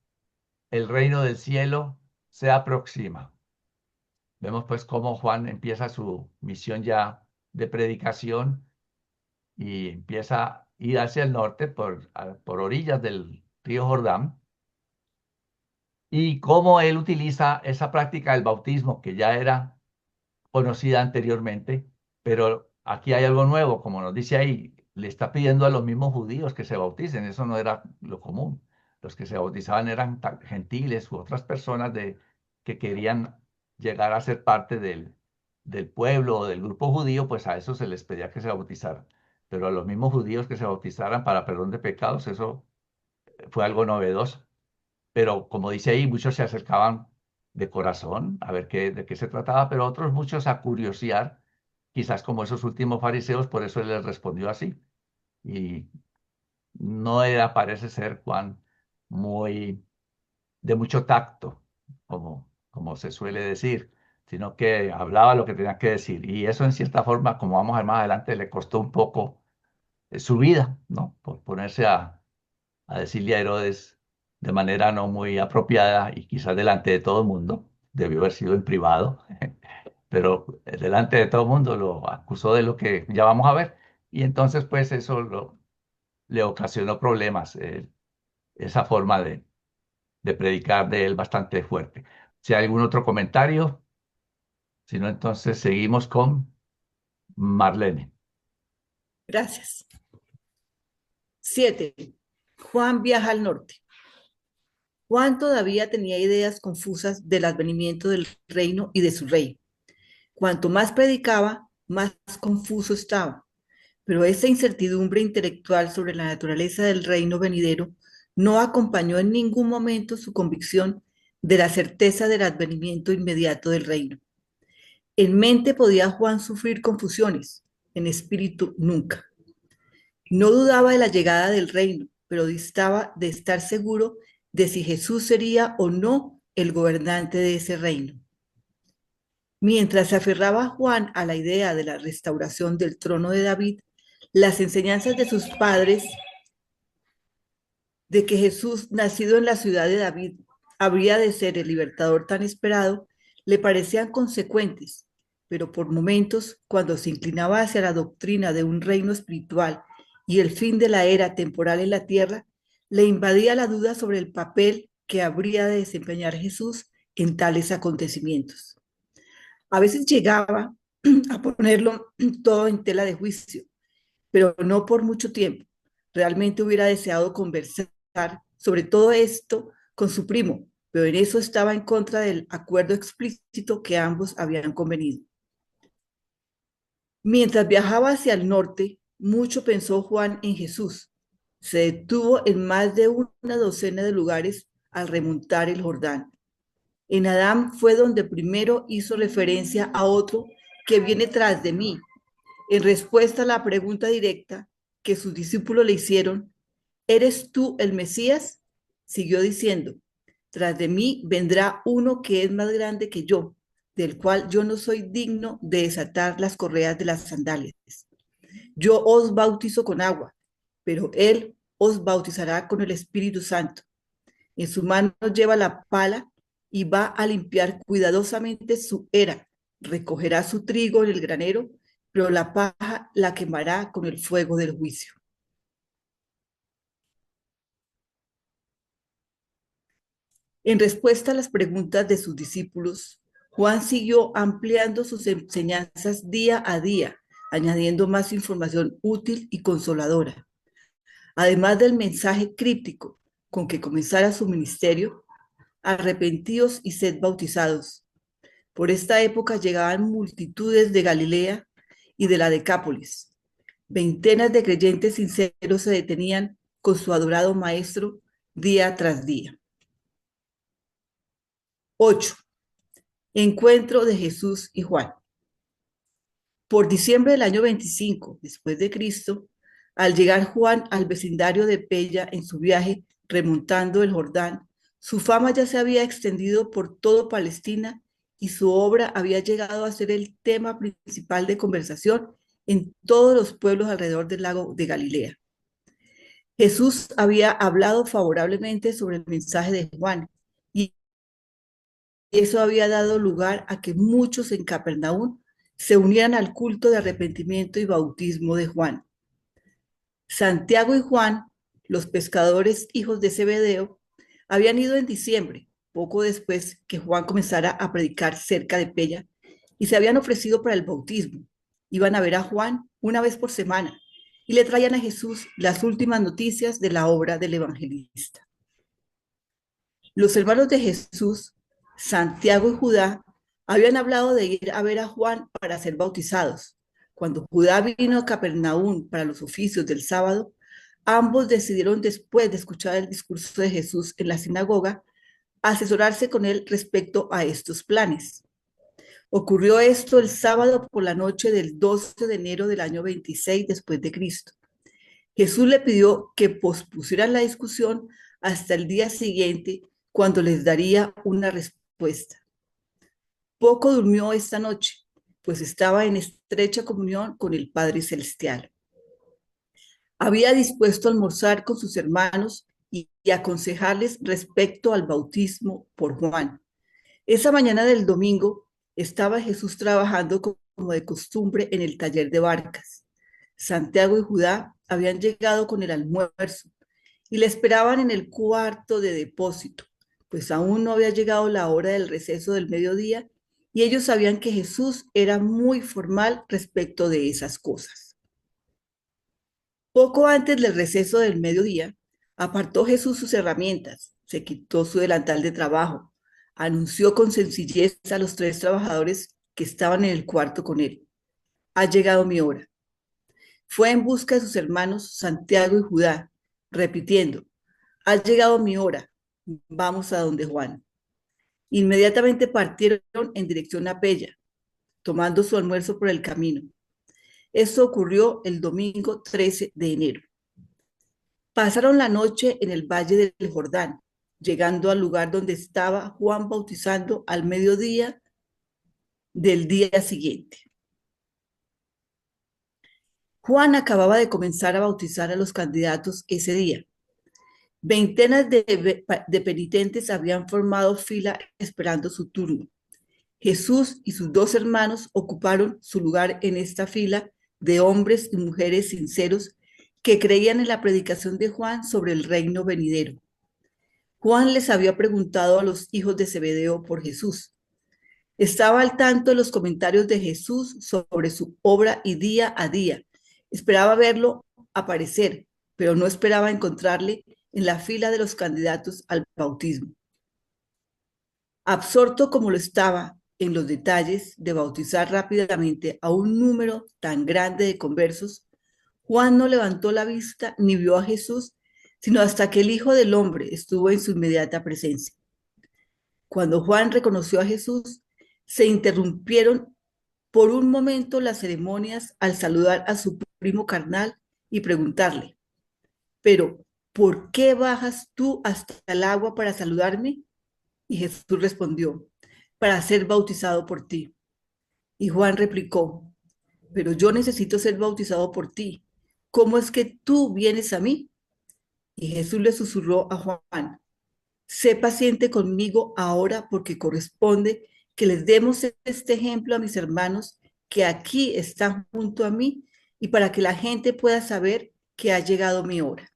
el reino del cielo se aproxima. Vemos pues cómo Juan empieza su misión ya de predicación y empieza a ir hacia el norte por orillas del río Jordán, y cómo él utiliza esa práctica del bautismo que ya era conocida anteriormente, pero aquí hay algo nuevo, como nos dice ahí, le está pidiendo a los mismos judíos que se bauticen, eso no era lo común. Los que se bautizaban eran gentiles u otras personas que querían llegar a ser parte del pueblo o del grupo judío, pues a eso se les pedía que se bautizaran. Pero a los mismos judíos que se bautizaran para perdón de pecados, eso fue algo novedoso. Pero como dice ahí, muchos se acercaban de corazón a ver de qué se trataba, pero otros muchos a curiosear, quizás como esos últimos fariseos, por eso él les respondió así. Y no era, parece ser, Juan, muy de mucho tacto, como se suele decir, sino que hablaba lo que tenía que decir. Y eso, en cierta forma, como vamos a ver más adelante, le costó un poco su vida, ¿no? Por ponerse a decirle a Herodes de manera no muy apropiada y quizás delante de todo el mundo, debió haber sido en privado, pero delante de todo el mundo lo acusó de lo que ya vamos a ver, y entonces pues eso le ocasionó problemas, esa forma de predicar de él bastante fuerte. Si hay algún otro comentario, si no, entonces seguimos con Marlene. Gracias. 7. Juan viaja al norte. Juan todavía tenía ideas confusas del advenimiento del reino y de su rey. Cuanto más predicaba, más confuso estaba. Pero esa incertidumbre intelectual sobre la naturaleza del reino venidero no acompañó en ningún momento su convicción de la certeza del advenimiento inmediato del reino. En mente podía Juan sufrir confusiones, en espíritu nunca. No dudaba de la llegada del reino, pero distaba de estar seguro de si Jesús sería o no el gobernante de ese reino. Mientras se aferraba Juan a la idea de la restauración del trono de David, las enseñanzas de sus padres de que Jesús, nacido en la ciudad de David, habría de ser el libertador tan esperado, le parecían consecuentes, pero por momentos, cuando se inclinaba hacia la doctrina de un reino espiritual y el fin de la era temporal en la tierra, le invadía la duda sobre el papel que habría de desempeñar Jesús en tales acontecimientos. A veces llegaba a ponerlo todo en tela de juicio, pero no por mucho tiempo. Realmente hubiera deseado conversar sobre todo esto con su primo, pero en eso estaba en contra del acuerdo explícito que ambos habían convenido. Mientras viajaba hacia el norte, mucho pensó Juan en Jesús. Se detuvo en más de una docena de lugares al remontar el Jordán. En Adán fue donde primero hizo referencia a otro que viene tras de mí, en respuesta a la pregunta directa que sus discípulos le hicieron: ¿eres tú el Mesías? Siguió diciendo: tras de mí vendrá uno que es más grande que yo, del cual yo no soy digno de desatar las correas de las sandalias. Yo os bautizo con agua, pero él os bautizará con el Espíritu Santo. En su mano lleva la pala y va a limpiar cuidadosamente su era. Recogerá su trigo en el granero, pero la paja la quemará con el fuego del juicio. En respuesta a las preguntas de sus discípulos, Juan siguió ampliando sus enseñanzas día a día, añadiendo más información útil y consoladora. Además del mensaje críptico con que comenzara su ministerio: arrepentíos y sed bautizados. Por esta época llegaban multitudes de Galilea y de la Decápolis. Veintenas de creyentes sinceros se detenían con su adorado maestro día tras día. 8. Encuentro de Jesús y Juan. Por diciembre del año 25 después de Cristo, al llegar Juan al vecindario de Pella en su viaje remontando el Jordán, su fama ya se había extendido por toda Palestina y su obra había llegado a ser el tema principal de conversación en todos los pueblos alrededor del lago de Galilea. Jesús había hablado favorablemente sobre el mensaje de Juan y eso había dado lugar a que muchos en Capernaum se unieran al culto de arrepentimiento y bautismo de Juan. Santiago y Juan, los pescadores hijos de Zebedeo, habían ido en diciembre, poco después que Juan comenzara a predicar cerca de Pella, y se habían ofrecido para el bautismo. Iban a ver a Juan una vez por semana y le traían a Jesús las últimas noticias de la obra del evangelista. Los hermanos de Jesús, Santiago y Judá, habían hablado de ir a ver a Juan para ser bautizados. Cuando Judá vino a Capernaum para los oficios del sábado, ambos decidieron, después de escuchar el discurso de Jesús en la sinagoga, asesorarse con él respecto a estos planes. Ocurrió esto el sábado por la noche del 12 de enero del año 26 después de Cristo. Jesús le pidió que pospusieran la discusión hasta el día siguiente, cuando les daría una respuesta. Poco durmió esta noche, pues estaba en estrecha comunión con el Padre Celestial. Había dispuesto a almorzar con sus hermanos y aconsejarles respecto al bautismo por Juan. Esa mañana del domingo estaba Jesús trabajando como de costumbre en el taller de barcas. Santiago y Judá habían llegado con el almuerzo y le esperaban en el cuarto de depósito, pues aún no había llegado la hora del receso del mediodía y ellos sabían que Jesús era muy formal respecto de esas cosas. Poco antes del receso del mediodía, apartó Jesús sus herramientas, se quitó su delantal de trabajo, anunció con sencillez a los 3 trabajadores que estaban en el cuarto con él: ha llegado mi hora. Fue en busca de sus hermanos Santiago y Judá, repitiendo: ha llegado mi hora, vamos a donde Juan. Inmediatamente partieron en dirección a Pella, tomando su almuerzo por el camino. Esto ocurrió el domingo 13 de enero. Pasaron la noche en el valle del Jordán, llegando al lugar donde estaba Juan bautizando al mediodía del día siguiente. Juan acababa de comenzar a bautizar a los candidatos ese día. Veintenas de penitentes habían formado fila esperando su turno. Jesús y sus dos hermanos ocuparon su lugar en esta fila de hombres y mujeres sinceros que creían en la predicación de Juan sobre el reino venidero. Juan les había preguntado a los hijos de Zebedeo por Jesús. Estaba al tanto de los comentarios de Jesús sobre su obra y día a día. Esperaba verlo aparecer, pero no esperaba encontrarle en la fila de los candidatos al bautismo. Absorto como lo estaba en los detalles de bautizar rápidamente a un número tan grande de conversos, Juan no levantó la vista ni vio a Jesús, sino hasta que el Hijo del Hombre estuvo en su inmediata presencia. Cuando Juan reconoció a Jesús, se interrumpieron por un momento las ceremonias al saludar a su primo carnal y preguntarle, pero ¿por qué bajas tú hasta el agua para saludarme? Y Jesús respondió, para ser bautizado por ti. Y Juan replicó, pero yo necesito ser bautizado por ti. ¿Cómo es que tú vienes a mí? Y Jesús le susurró a Juan, sé paciente conmigo ahora porque corresponde que les demos este ejemplo a mis hermanos que aquí están junto a mí y para que la gente pueda saber que ha llegado mi hora.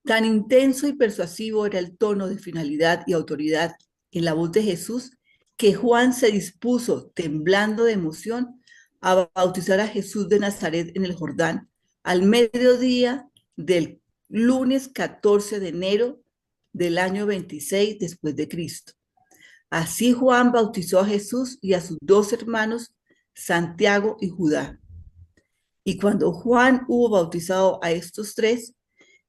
Tan intenso y persuasivo era el tono de finalidad y autoridad en la voz de Jesús que Juan se dispuso, temblando de emoción, a bautizar a Jesús de Nazaret en el Jordán al mediodía del lunes 14 de enero del año 26 después de Cristo. Así Juan bautizó a Jesús y a sus dos hermanos, Santiago y Judá. Y cuando Juan hubo bautizado a estos tres,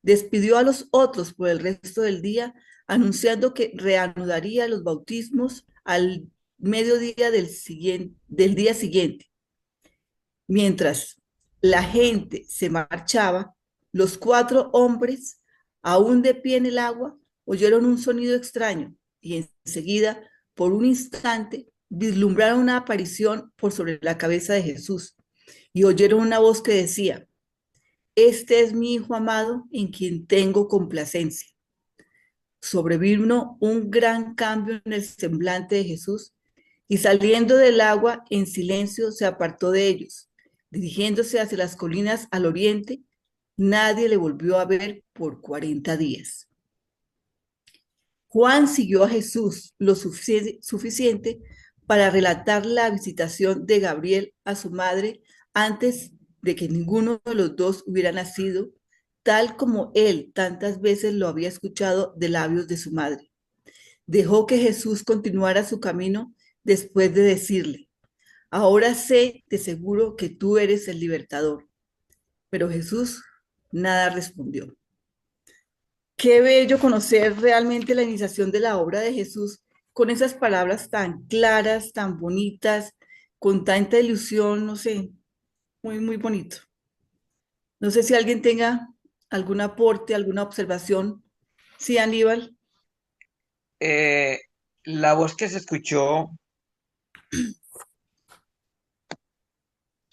despidió a los otros por el resto del día, anunciando que reanudaría los bautismos al mediodía del día siguiente. Mientras la gente se marchaba, los 4 hombres, aún de pie en el agua, oyeron un sonido extraño y enseguida, por un instante, vislumbraron una aparición por sobre la cabeza de Jesús y oyeron una voz que decía, este es mi Hijo amado en quien tengo complacencia. Sobrevino un gran cambio en el semblante de Jesús y saliendo del agua en silencio se apartó de ellos. Dirigiéndose hacia las colinas al oriente, nadie le volvió a ver por 40 días. Juan siguió a Jesús lo suficiente para relatar la visitación de Gabriel a su madre antes de que ninguno de los dos hubiera nacido, tal como él tantas veces lo había escuchado de labios de su madre. Dejó que Jesús continuara su camino después de decirle, ahora sé de seguro que tú eres el libertador. Pero Jesús nada respondió. Qué bello conocer realmente la iniciación de la obra de Jesús con esas palabras tan claras, tan bonitas, con tanta ilusión, no sé, muy, muy bonito. No sé si alguien tenga algún aporte, alguna observación. Sí, Aníbal. La voz que se escuchó,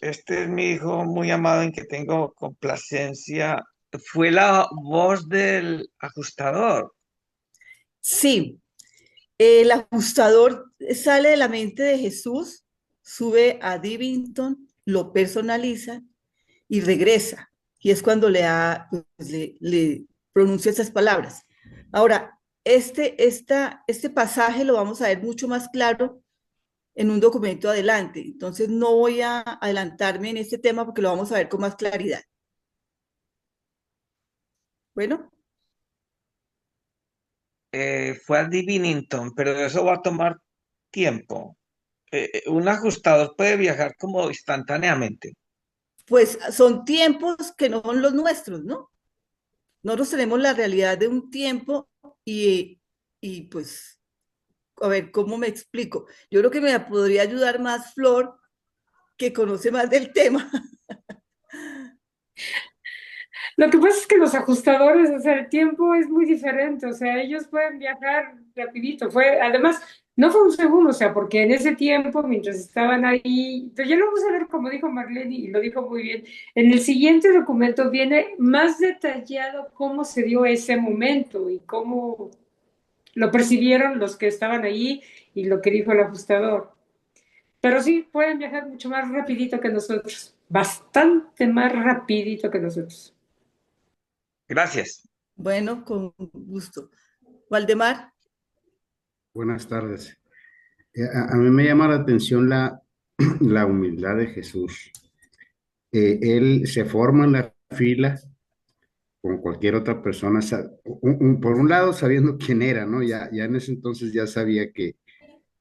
este es mi hijo muy amado en que tengo complacencia, fue la voz del ajustador. Sí, el ajustador sale de la mente de Jesús, sube a Divington, lo personaliza y regresa. Y es cuando le pronuncia esas palabras. Ahora, este pasaje lo vamos a ver mucho más claro en un documento adelante. Entonces no voy a adelantarme en este tema porque lo vamos a ver con más claridad. Bueno. Fue a Divinington, pero eso va a tomar tiempo. Un ajustador puede viajar como instantáneamente. Pues son tiempos que no son los nuestros, ¿no? Nosotros tenemos la realidad de un tiempo y pues, a ver, ¿cómo me explico? Yo creo que me podría ayudar más Flor, que conoce más del tema. Lo que pasa es que los ajustadores, o sea, el tiempo es muy diferente, o sea, ellos pueden viajar rapidito. Además, No fue un segundo, o sea, porque en ese tiempo, mientras estaban ahí, pero ya lo vamos a ver como dijo Marlene y lo dijo muy bien, en el siguiente documento viene más detallado cómo se dio ese momento y cómo lo percibieron los que estaban ahí y lo que dijo el ajustador. Pero sí, pueden viajar mucho más rapidito que nosotros, bastante más rapidito que nosotros. Gracias. Bueno, con gusto. Waldemar, Buenas tardes. A mí me llama la atención la humildad de Jesús. Él se forma en la fila como cualquier otra persona, por un lado sabiendo quién era, ¿no? Ya en ese entonces ya sabía que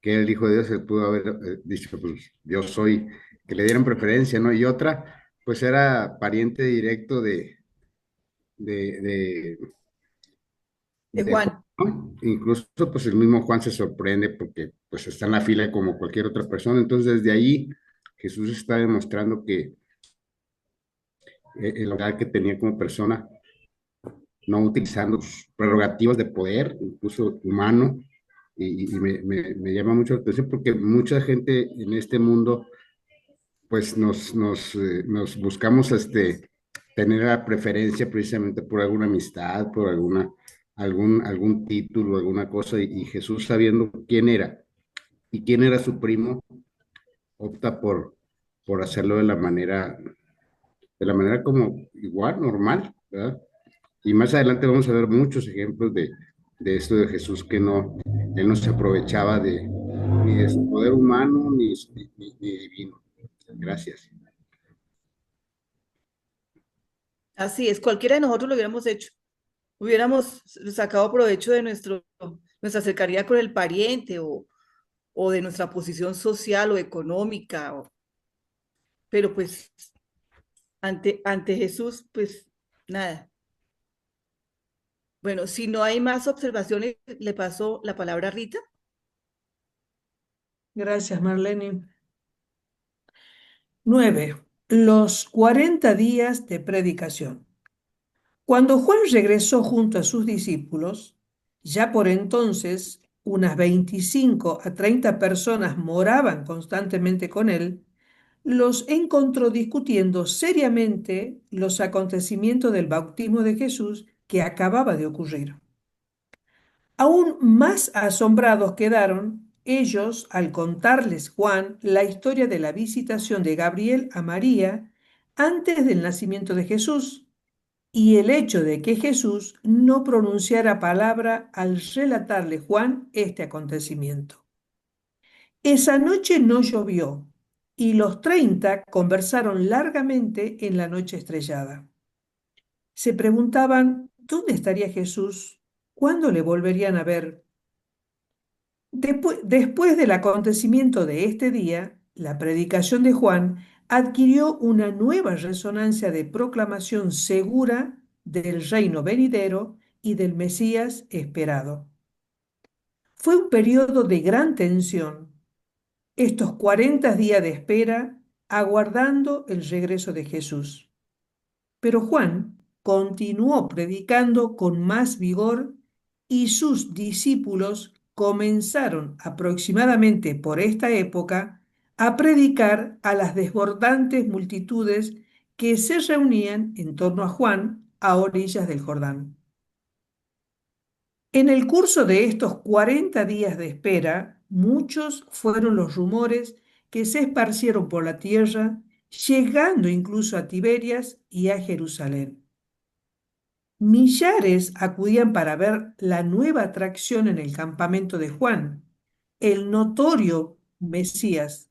era el Hijo de Dios, él pudo haber dicho, pues yo soy, que le dieran preferencia, ¿no? Y otra, pues era pariente directo de, de, de de Juan, Juan. ¿no? Incluso pues el mismo Juan se sorprende porque pues está en la fila como cualquier otra persona. Entonces desde ahí Jesús está demostrando que el lugar que tenía como persona, no utilizando sus prerrogativas de poder, incluso humano, y me llama mucho la atención porque mucha gente en este mundo pues nos buscamos tener la preferencia precisamente por alguna amistad, por algún título, alguna cosa, y Jesús sabiendo quién era y quién era su primo, opta por hacerlo de la manera como igual, normal, ¿verdad? Y más adelante vamos a ver muchos ejemplos de esto de Jesús que él no se aprovechaba ni de su poder humano ni divino. Gracias. Así es, cualquiera de nosotros lo hubiéramos hecho. Hubiéramos sacado provecho de nuestra cercanía con el pariente o de nuestra posición social o económica. Pero pues ante Jesús, pues nada. Bueno, si no hay más observaciones, le paso la palabra a Rita. Gracias, Marlene. 9. Los 40 días de predicación. Cuando Juan regresó junto a sus discípulos, ya por entonces unas 25 a 30 personas moraban constantemente con él, los encontró discutiendo seriamente los acontecimientos del bautismo de Jesús que acababa de ocurrir. Aún más asombrados quedaron ellos al contarles Juan la historia de la visitación de Gabriel a María antes del nacimiento de Jesús y el hecho de que Jesús no pronunciara palabra al relatarle Juan este acontecimiento. Esa noche no llovió y los 30 conversaron largamente en la noche estrellada. Se preguntaban dónde estaría Jesús, cuándo le volverían a ver. Después del acontecimiento de este día, la predicación de Juan adquirió una nueva resonancia de proclamación segura del reino venidero y del Mesías esperado. Fue un periodo de gran tensión, estos 40 días de espera aguardando el regreso de Jesús. Pero Juan continuó predicando con más vigor y sus discípulos comenzaron aproximadamente por esta época a predicar a las desbordantes multitudes que se reunían en torno a Juan a orillas del Jordán. En el curso de estos 40 días de espera, muchos fueron los rumores que se esparcieron por la tierra, llegando incluso a Tiberias y a Jerusalén. Millares acudían para ver la nueva atracción en el campamento de Juan, el notorio Mesías,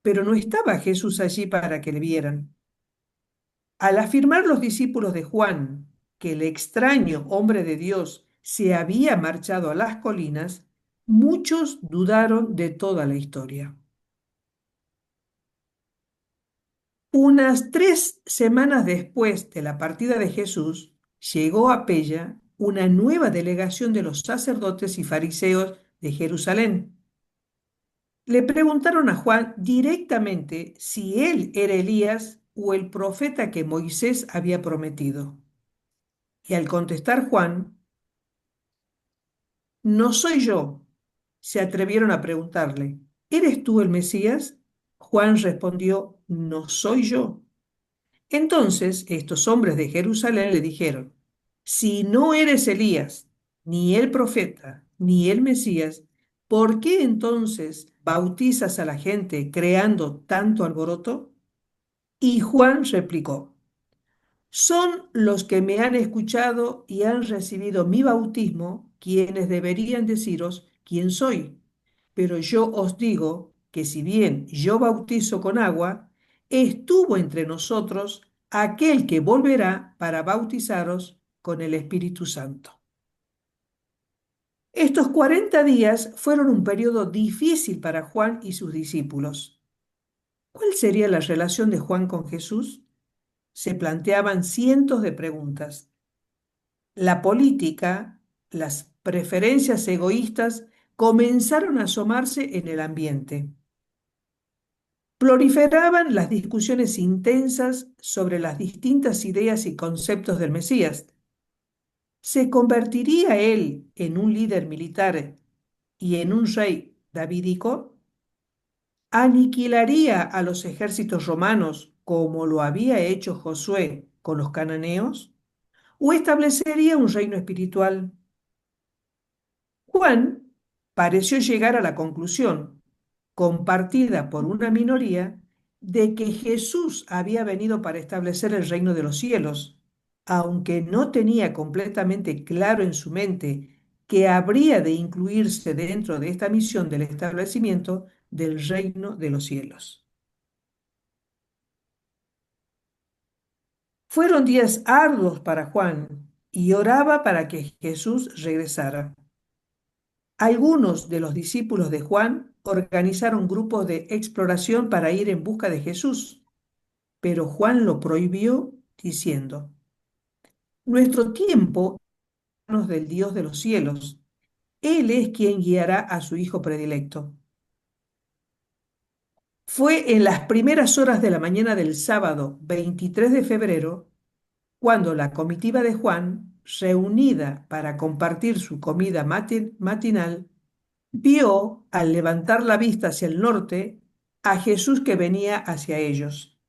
pero no estaba Jesús allí para que le vieran. Al afirmar los discípulos de Juan que el extraño hombre de Dios se había marchado a las colinas, muchos dudaron de toda la historia. Unas 3 semanas después de la partida de Jesús, llegó a Pella una nueva delegación de los sacerdotes y fariseos de Jerusalén. Le preguntaron a Juan directamente si él era Elías o el profeta que Moisés había prometido. Y al contestar Juan, no soy yo, se atrevieron a preguntarle, ¿eres tú el Mesías? Juan respondió, no soy yo. Entonces estos hombres de Jerusalén le dijeron, si no eres Elías, ni el profeta, ni el Mesías, ¿por qué entonces bautizas a la gente creando tanto alboroto? Y Juan replicó, son los que me han escuchado y han recibido mi bautismo quienes deberían deciros quién soy. Pero yo os digo que si bien yo bautizo con agua, estuvo entre nosotros aquel que volverá para bautizaros con el Espíritu Santo. Estos 40 días fueron un periodo difícil para Juan y sus discípulos. ¿Cuál sería la relación de Juan con Jesús? Se planteaban cientos de preguntas. La política, las preferencias egoístas comenzaron a asomarse en el ambiente. Proliferaban las discusiones intensas sobre las distintas ideas y conceptos del Mesías. ¿Se convertiría él en un líder militar y en un rey davídico? ¿Aniquilaría a los ejércitos romanos como lo había hecho Josué con los cananeos? ¿O establecería un reino espiritual? Juan pareció llegar a la conclusión, compartida por una minoría, de que Jesús había venido para establecer el reino de los cielos, aunque no tenía completamente claro en su mente que habría de incluirse dentro de esta misión del establecimiento del reino de los cielos. Fueron días arduos para Juan y oraba para que Jesús regresara. Algunos de los discípulos de Juan organizaron grupos de exploración para ir en busca de Jesús, pero Juan lo prohibió diciendo, nuestro tiempo es en manos del Dios de los cielos. Él es quien guiará a su Hijo predilecto. Fue en las primeras horas de la mañana del sábado 23 de febrero cuando la comitiva de Juan, reunida para compartir su comida matinal, vio, al levantar la vista hacia el norte, a Jesús que venía hacia ellos.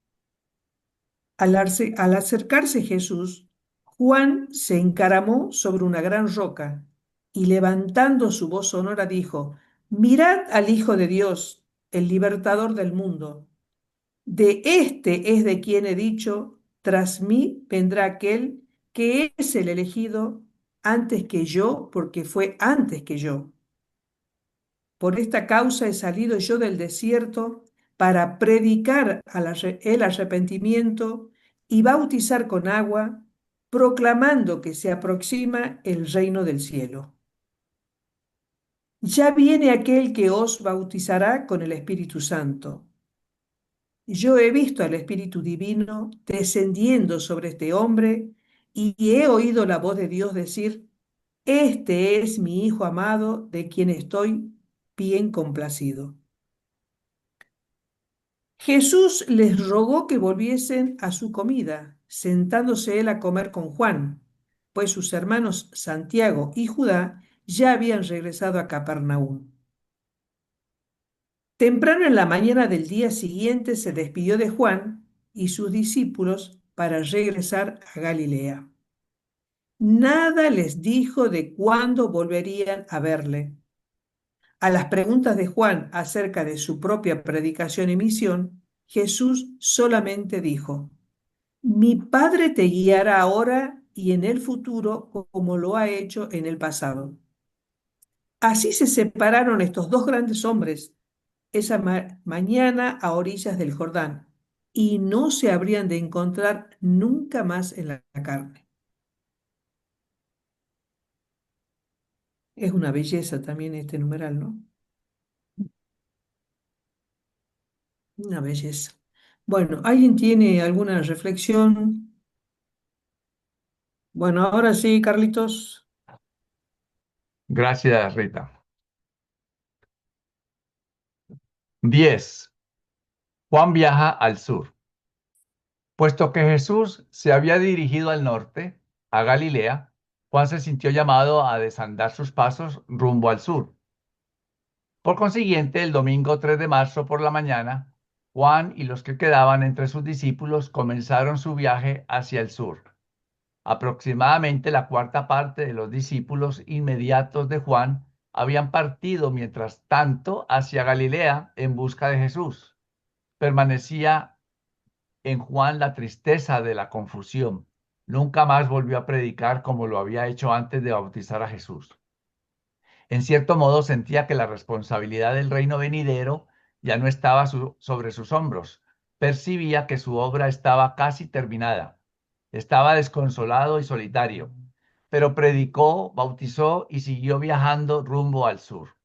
Al acercarse Jesús, Juan se encaramó sobre una gran roca y levantando su voz sonora dijo, mirad al Hijo de Dios, el libertador del mundo. De este es de quien he dicho, tras mí vendrá aquel que es el elegido antes que yo, porque fue antes que yo. Por esta causa he salido yo del desierto para predicar el arrepentimiento y bautizar con agua, proclamando que se aproxima el reino del cielo. Ya viene aquel que os bautizará con el Espíritu Santo. Yo he visto al Espíritu Divino descendiendo sobre este hombre y he oído la voz de Dios decir, este es mi Hijo amado, de quien estoy bien complacido. Jesús les rogó que volviesen a su comida, sentándose él a comer con Juan, pues sus hermanos Santiago y Judá ya habían regresado a Capernaum. Temprano en la mañana del día siguiente se despidió de Juan y sus discípulos para regresar a Galilea. Nada les dijo de cuándo volverían a verle. A las preguntas de Juan acerca de su propia predicación y misión, Jesús solamente dijo, mi Padre te guiará ahora y en el futuro como lo ha hecho en el pasado. Así se separaron estos dos grandes hombres esa mañana a orillas del Jordán y no se habrían de encontrar nunca más en la carne. Es una belleza también este numeral, ¿no? Una belleza. Bueno, ¿alguien tiene alguna reflexión? Bueno, ahora sí, Carlitos. Gracias, Rita. 10. Juan viaja al sur. Puesto que Jesús se había dirigido al norte, a Galilea, Juan se sintió llamado a desandar sus pasos rumbo al sur. Por consiguiente, el domingo 3 de marzo por la mañana, Juan y los que quedaban entre sus discípulos comenzaron su viaje hacia el sur. Aproximadamente la cuarta parte de los discípulos inmediatos de Juan habían partido mientras tanto hacia Galilea en busca de Jesús. Permanecía en Juan la tristeza de la confusión. Nunca más volvió a predicar como lo había hecho antes de bautizar a Jesús. En cierto modo sentía que la responsabilidad del reino venidero ya no estaba sobre sus hombros. Percibía que su obra estaba casi terminada. Estaba desconsolado y solitario, pero predicó, bautizó y siguió viajando rumbo al sur.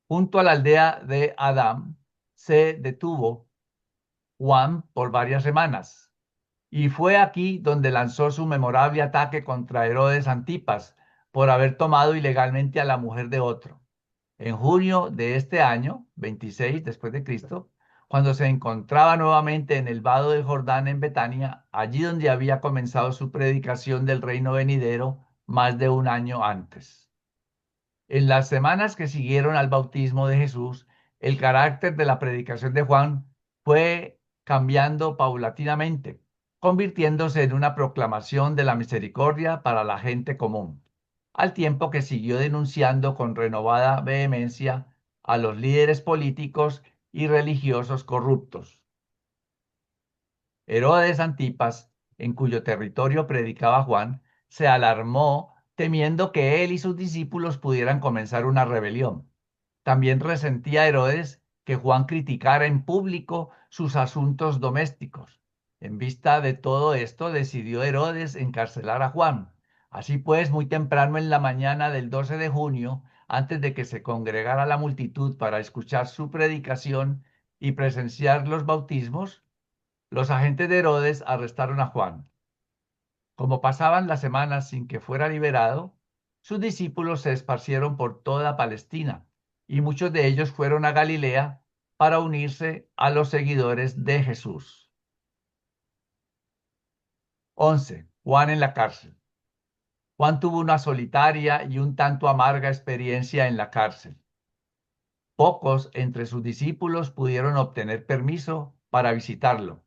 Junto a la aldea de Adam se detuvo Juan por varias semanas, y fue aquí donde lanzó su memorable ataque contra Herodes Antipas por haber tomado ilegalmente a la mujer de otro. En junio de este año, 26 después de Cristo, cuando se encontraba nuevamente en el vado del Jordán en Betania, allí donde había comenzado su predicación del reino venidero más de un año antes. En las semanas que siguieron al bautismo de Jesús, el carácter de la predicación de Juan fue cambiando paulatinamente, convirtiéndose en una proclamación de la misericordia para la gente común, al tiempo que siguió denunciando con renovada vehemencia a los líderes políticos y religiosos corruptos. Herodes Antipas, en cuyo territorio predicaba Juan, se alarmó temiendo que él y sus discípulos pudieran comenzar una rebelión. También resentía Herodes que Juan criticara en público sus asuntos domésticos. En vista de todo esto, decidió Herodes encarcelar a Juan. Así pues, muy temprano en la mañana del 12 de junio, antes de que se congregara la multitud para escuchar su predicación y presenciar los bautismos, los agentes de Herodes arrestaron a Juan. Como pasaban las semanas sin que fuera liberado, sus discípulos se esparcieron por toda Palestina y muchos de ellos fueron a Galilea para unirse a los seguidores de Jesús. 11. Juan en la cárcel. Juan tuvo una solitaria y un tanto amarga experiencia en la cárcel. Pocos entre sus discípulos pudieron obtener permiso para visitarlo.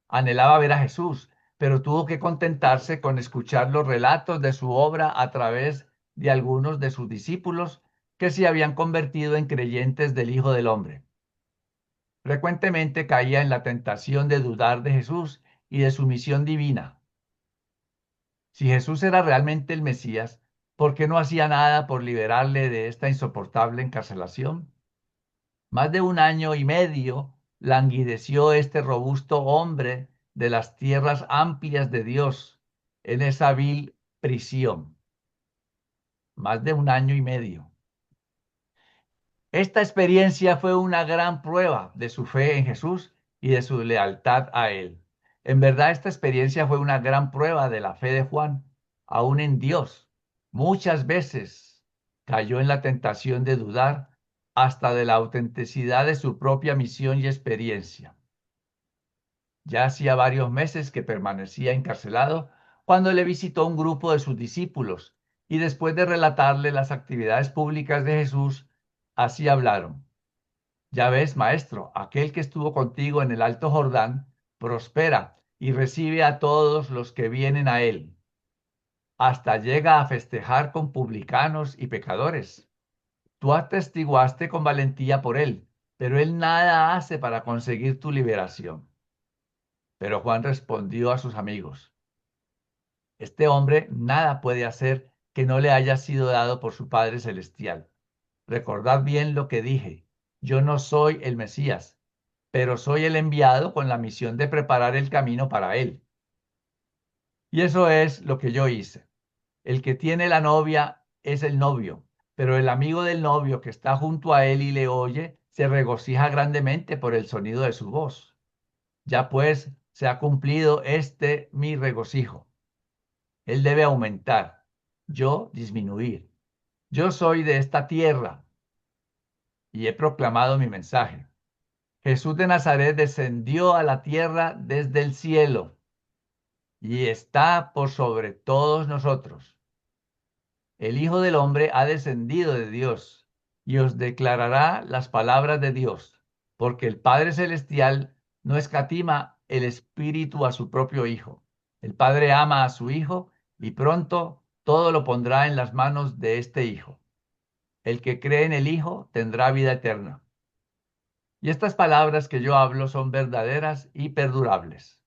Anhelaba ver a Jesús, pero tuvo que contentarse con escuchar los relatos de su obra a través de algunos de sus discípulos que se habían convertido en creyentes del Hijo del Hombre. Frecuentemente caía en la tentación de dudar de Jesús y de su misión divina. Si Jesús era realmente el Mesías, ¿por qué no hacía nada por liberarle de esta insoportable encarcelación? Más de un año y medio languideció este robusto hombre de las tierras amplias de Dios en esa vil prisión. Más de un año y medio. Esta experiencia fue una gran prueba de su fe en Jesús y de su lealtad a Él. En verdad, esta experiencia fue una gran prueba de la fe de Juan, aún en Dios. Muchas veces cayó en la tentación de dudar hasta de la autenticidad de su propia misión y experiencia. Ya hacía varios meses que permanecía encarcelado cuando le visitó un grupo de sus discípulos y después de relatarle las actividades públicas de Jesús, así hablaron. Ya ves, maestro, aquel que estuvo contigo en el Alto Jordán prospera y recibe a todos los que vienen a él. Hasta llega a festejar con publicanos y pecadores. Tú atestiguaste con valentía por él, pero él nada hace para conseguir tu liberación. Pero Juan respondió a sus amigos, este hombre nada puede hacer que no le haya sido dado por su Padre Celestial. Recordad bien lo que dije, yo no soy el Mesías, pero soy el enviado con la misión de preparar el camino para él. Y eso es lo que yo hice. El que tiene la novia es el novio, pero el amigo del novio que está junto a él y le oye, se regocija grandemente por el sonido de su voz. Ya pues se ha cumplido mi regocijo. Él debe aumentar, yo disminuir. Yo soy de esta tierra y he proclamado mi mensaje. Jesús de Nazaret descendió a la tierra desde el cielo y está por sobre todos nosotros. El Hijo del Hombre ha descendido de Dios y os declarará las palabras de Dios, porque el Padre Celestial no escatima el Espíritu a su propio Hijo. El Padre ama a su Hijo y pronto todo lo pondrá en las manos de este Hijo. El que cree en el Hijo tendrá vida eterna. Y estas palabras que yo hablo son verdaderas y perdurables.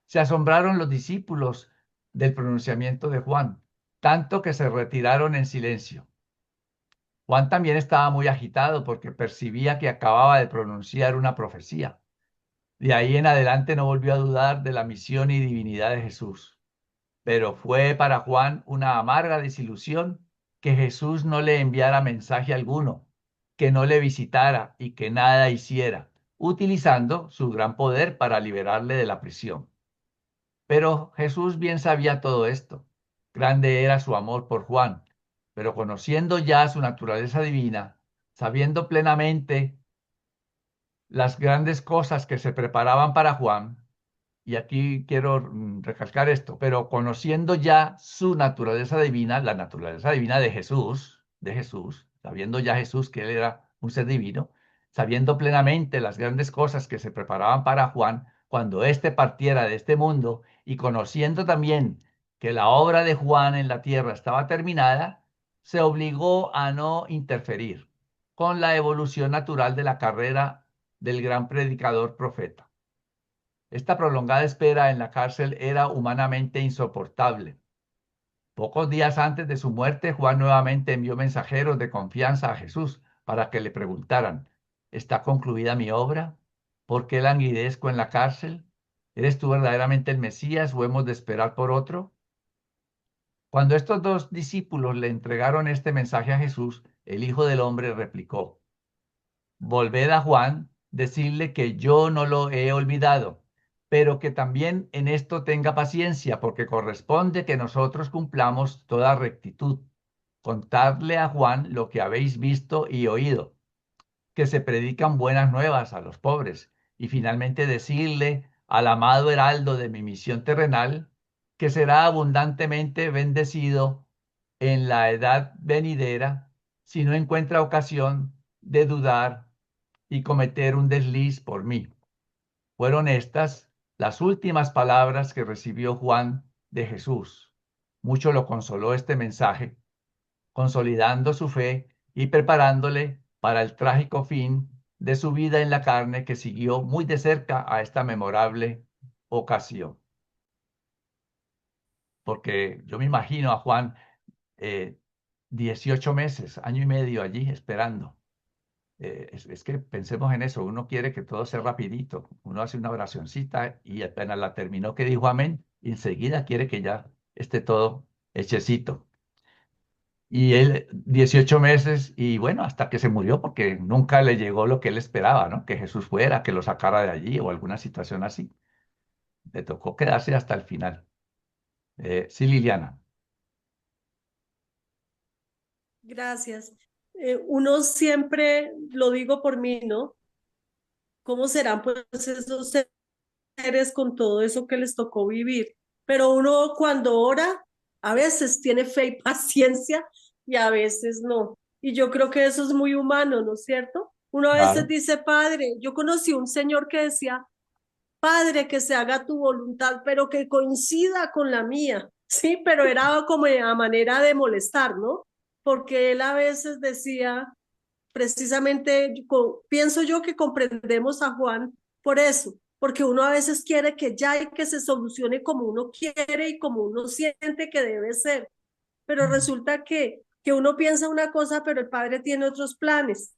Se asombraron los discípulos del pronunciamiento de Juan, tanto que se retiraron en silencio. Juan también estaba muy agitado porque percibía que acababa de pronunciar una profecía. De ahí en adelante no volvió a dudar de la misión y divinidad de Jesús. Pero fue para Juan una amarga desilusión que Jesús no le enviara mensaje alguno, que no le visitara y que nada hiciera, utilizando su gran poder para liberarle de la prisión. Pero Jesús bien sabía todo esto. Grande era su amor por Juan, pero conociendo ya su naturaleza divina, sabiendo plenamente las grandes cosas que se preparaban para Juan, y aquí quiero recalcar esto, pero conociendo ya su naturaleza divina, la naturaleza divina de Jesús, sabiendo ya Jesús que él era un ser divino, sabiendo plenamente las grandes cosas que se preparaban para Juan cuando éste partiera de este mundo y conociendo también que la obra de Juan en la tierra estaba terminada, se obligó a no interferir con la evolución natural de la carrera del gran predicador profeta. Esta prolongada espera en la cárcel era humanamente insoportable. Pocos días antes de su muerte, Juan nuevamente envió mensajeros de confianza a Jesús para que le preguntaran, ¿está concluida mi obra? ¿Por qué languidezco en la cárcel? ¿Eres tú verdaderamente el Mesías o hemos de esperar por otro? Cuando estos dos discípulos le entregaron este mensaje a Jesús, el Hijo del Hombre replicó, volved a Juan, decirle que yo no lo he olvidado, pero que también en esto tenga paciencia, porque corresponde que nosotros cumplamos toda rectitud. Contadle a Juan lo que habéis visto y oído, que se predican buenas nuevas a los pobres, y finalmente decirle al amado heraldo de mi misión terrenal, que será abundantemente bendecido en la edad venidera, si no encuentra ocasión de dudar y cometer un desliz por mí. Fueron estas las últimas palabras que recibió Juan de Jesús. Mucho lo consoló este mensaje, consolidando su fe y preparándole para el trágico fin de su vida en la carne que siguió muy de cerca a esta memorable ocasión. Porque yo me imagino a Juan 18 meses, año y medio allí esperando. Es que pensemos en eso, uno quiere que todo sea rapidito, uno hace una oracioncita y apenas la terminó que dijo amén, y enseguida quiere que ya esté todo hechecito. Y él 18 meses y bueno, hasta que se murió porque nunca le llegó lo que él esperaba, ¿no? Que Jesús fuera, que lo sacara de allí o alguna situación así. Le tocó quedarse hasta el final. Sí, Liliana. Gracias. Uno siempre, lo digo por mí, ¿no? ¿Cómo serán pues esos seres con todo eso que les tocó vivir? Pero uno cuando ora, a veces tiene fe y paciencia y a veces no. Y yo creo que eso es muy humano, ¿no es cierto? Uno a veces Claro. dice, Padre, yo conocí un señor que decía, Padre, que se haga tu voluntad, pero que coincida con la mía, ¿sí? Pero era como a manera de molestar, ¿no? Porque él a veces decía, precisamente, pienso yo que comprendemos a Juan por eso, porque uno a veces quiere que ya y que se solucione como uno quiere y como uno siente que debe ser, pero resulta que uno piensa una cosa, pero el Padre tiene otros planes,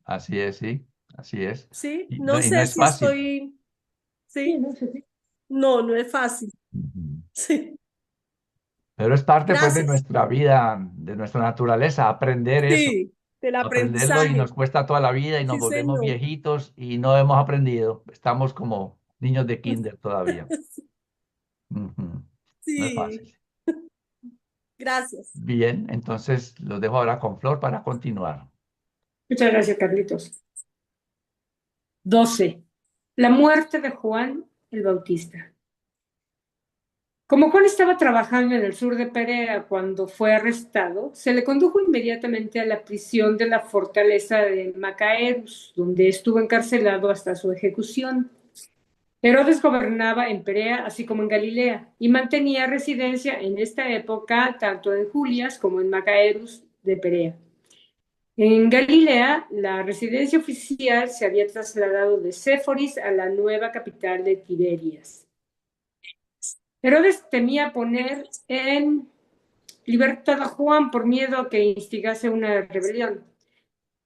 Así es, sí, así es. ¿sí? No, No y no sé es si fácil. estoy, Sí, ¿sí? no sé. No, no es fácil, Ujú. sí. Pero es parte pues de Gracias. nuestra vida, de nuestra naturaleza, aprender eso, Sí, del aprenderlo y nos aprendizaje. cuesta toda la vida y nos Sí, volvemos señor. viejitos y no hemos aprendido. Estamos como niños de kinder todavía. Ujú. No es Sí, fácil. gracias. Bien, entonces los dejo ahora con Flor para continuar. Muchas gracias, Carlitos. 12. La muerte de Juan el Bautista. Como Juan estaba trabajando en el sur de Perea cuando fue arrestado, se le condujo inmediatamente a la prisión de la fortaleza de Macaerus, donde estuvo encarcelado hasta su ejecución. Herodes gobernaba en Perea, así como en Galilea, y mantenía residencia en esta época tanto en Julias como en Macaerus de Perea. En Galilea, la residencia oficial se había trasladado de Séforis a la nueva capital de Tiberias. Herodes temía poner en libertad a Juan por miedo a que instigase una rebelión.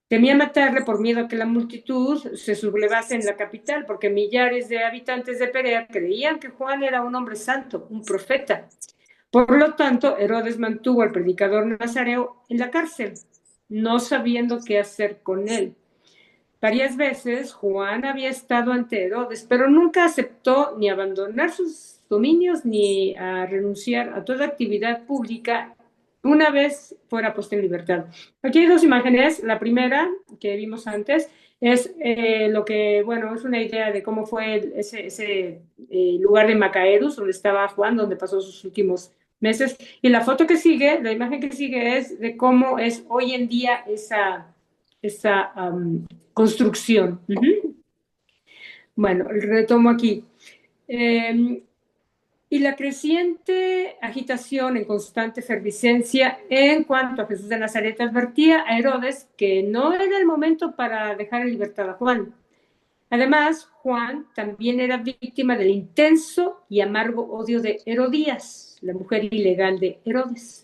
Temía matarle por miedo a que la multitud se sublevase en la capital, porque millares de habitantes de Perea creían que Juan era un hombre santo, un profeta. Por lo tanto, Herodes mantuvo al predicador nazareo en la cárcel, no sabiendo qué hacer con él. Varias veces Juan había estado ante Herodes, pero nunca aceptó ni abandonar sus dominios ni a renunciar a toda actividad pública una vez fuera puesto en libertad. Aquí hay dos imágenes. La primera, que vimos antes, es lo que, bueno, es una idea de cómo fue ese lugar de Macaerus, donde estaba Juan, donde pasó sus últimos meses. Y la foto que sigue, la imagen que sigue es de cómo es hoy en día esa construcción. Bueno, retomo aquí. Y la creciente agitación en constante efervescencia en cuanto a Jesús de Nazaret advertía a Herodes que no era el momento para dejar en libertad a Juan. Además, Juan también era víctima del intenso y amargo odio de Herodías, la mujer ilegal de Herodes.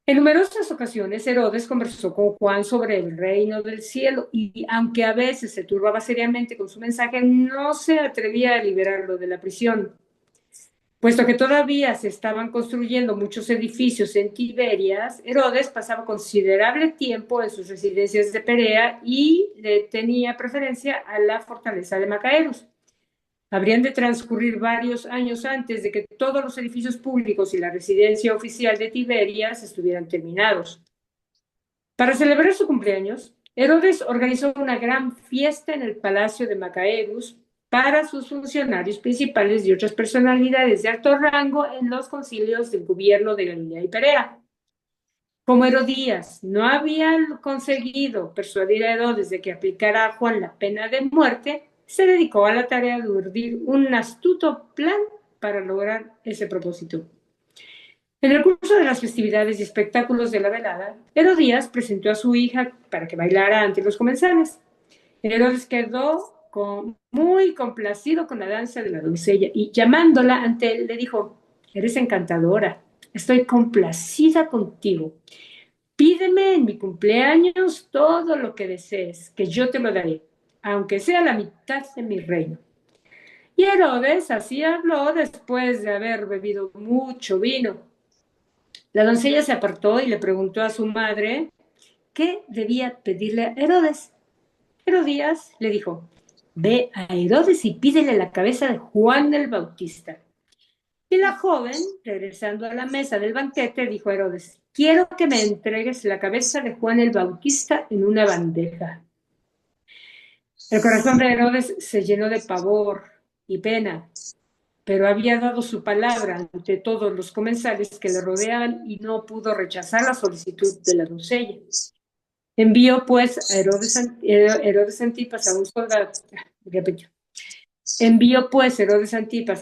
En numerosas ocasiones Herodes conversó con Juan sobre el reino del cielo y aunque a veces se turbaba seriamente con su mensaje, no se atrevía a liberarlo de la prisión. Puesto que todavía se estaban construyendo muchos edificios en Tiberias, Herodes pasaba considerable tiempo en sus residencias de Perea y le tenía preferencia a la fortaleza de Macaerus. Habrían de transcurrir varios años antes de que todos los edificios públicos y la residencia oficial de Tiberias estuvieran terminados. Para celebrar su cumpleaños, Herodes organizó una gran fiesta en el palacio de Macaerus para sus funcionarios principales y otras personalidades de alto rango en los concilios del gobierno de Galilea y Perea. Como Herodías no había conseguido persuadir a Herodes de que aplicara a Juan la pena de muerte, se dedicó a la tarea de urdir un astuto plan para lograr ese propósito. En el curso de las festividades y espectáculos de la velada, Herodías presentó a su hija para que bailara ante los comensales. Herodes quedó muy complacido con la danza de la doncella y llamándola ante él le dijo: «Eres encantadora, estoy complacida contigo. Pídeme en mi cumpleaños todo lo que desees, que yo te lo daré, aunque sea la mitad de mi reino». Y Herodes así habló después de haber bebido mucho vino. La doncella se apartó y le preguntó a su madre qué debía pedirle a Herodes. Herodías le dijo: «Ve a Herodes y pídele la cabeza de Juan el Bautista». Y la joven, regresando a la mesa del banquete, dijo a Herodes: «Quiero que me entregues la cabeza de Juan el Bautista en una bandeja». El corazón de Herodes se llenó de pavor y pena, pero había dado su palabra ante todos los comensales que le rodeaban y no pudo rechazar la solicitud de la doncella. Envió pues a Herodes Antipas a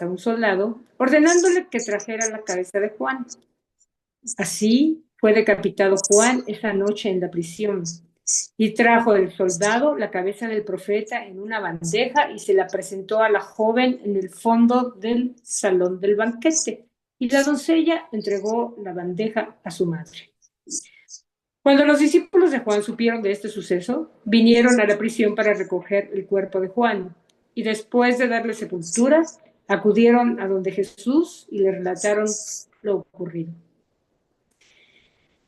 un soldado, ordenándole que trajera la cabeza de Juan. Así fue decapitado Juan esa noche en la prisión. Y trajo el soldado la cabeza del profeta en una bandeja y se la presentó a la joven en el fondo del salón del banquete. Y la doncella entregó la bandeja a su madre. Cuando los discípulos de Juan supieron de este suceso, vinieron a la prisión para recoger el cuerpo de Juan. Y después de darle sepultura, acudieron a donde Jesús y le relataron lo ocurrido.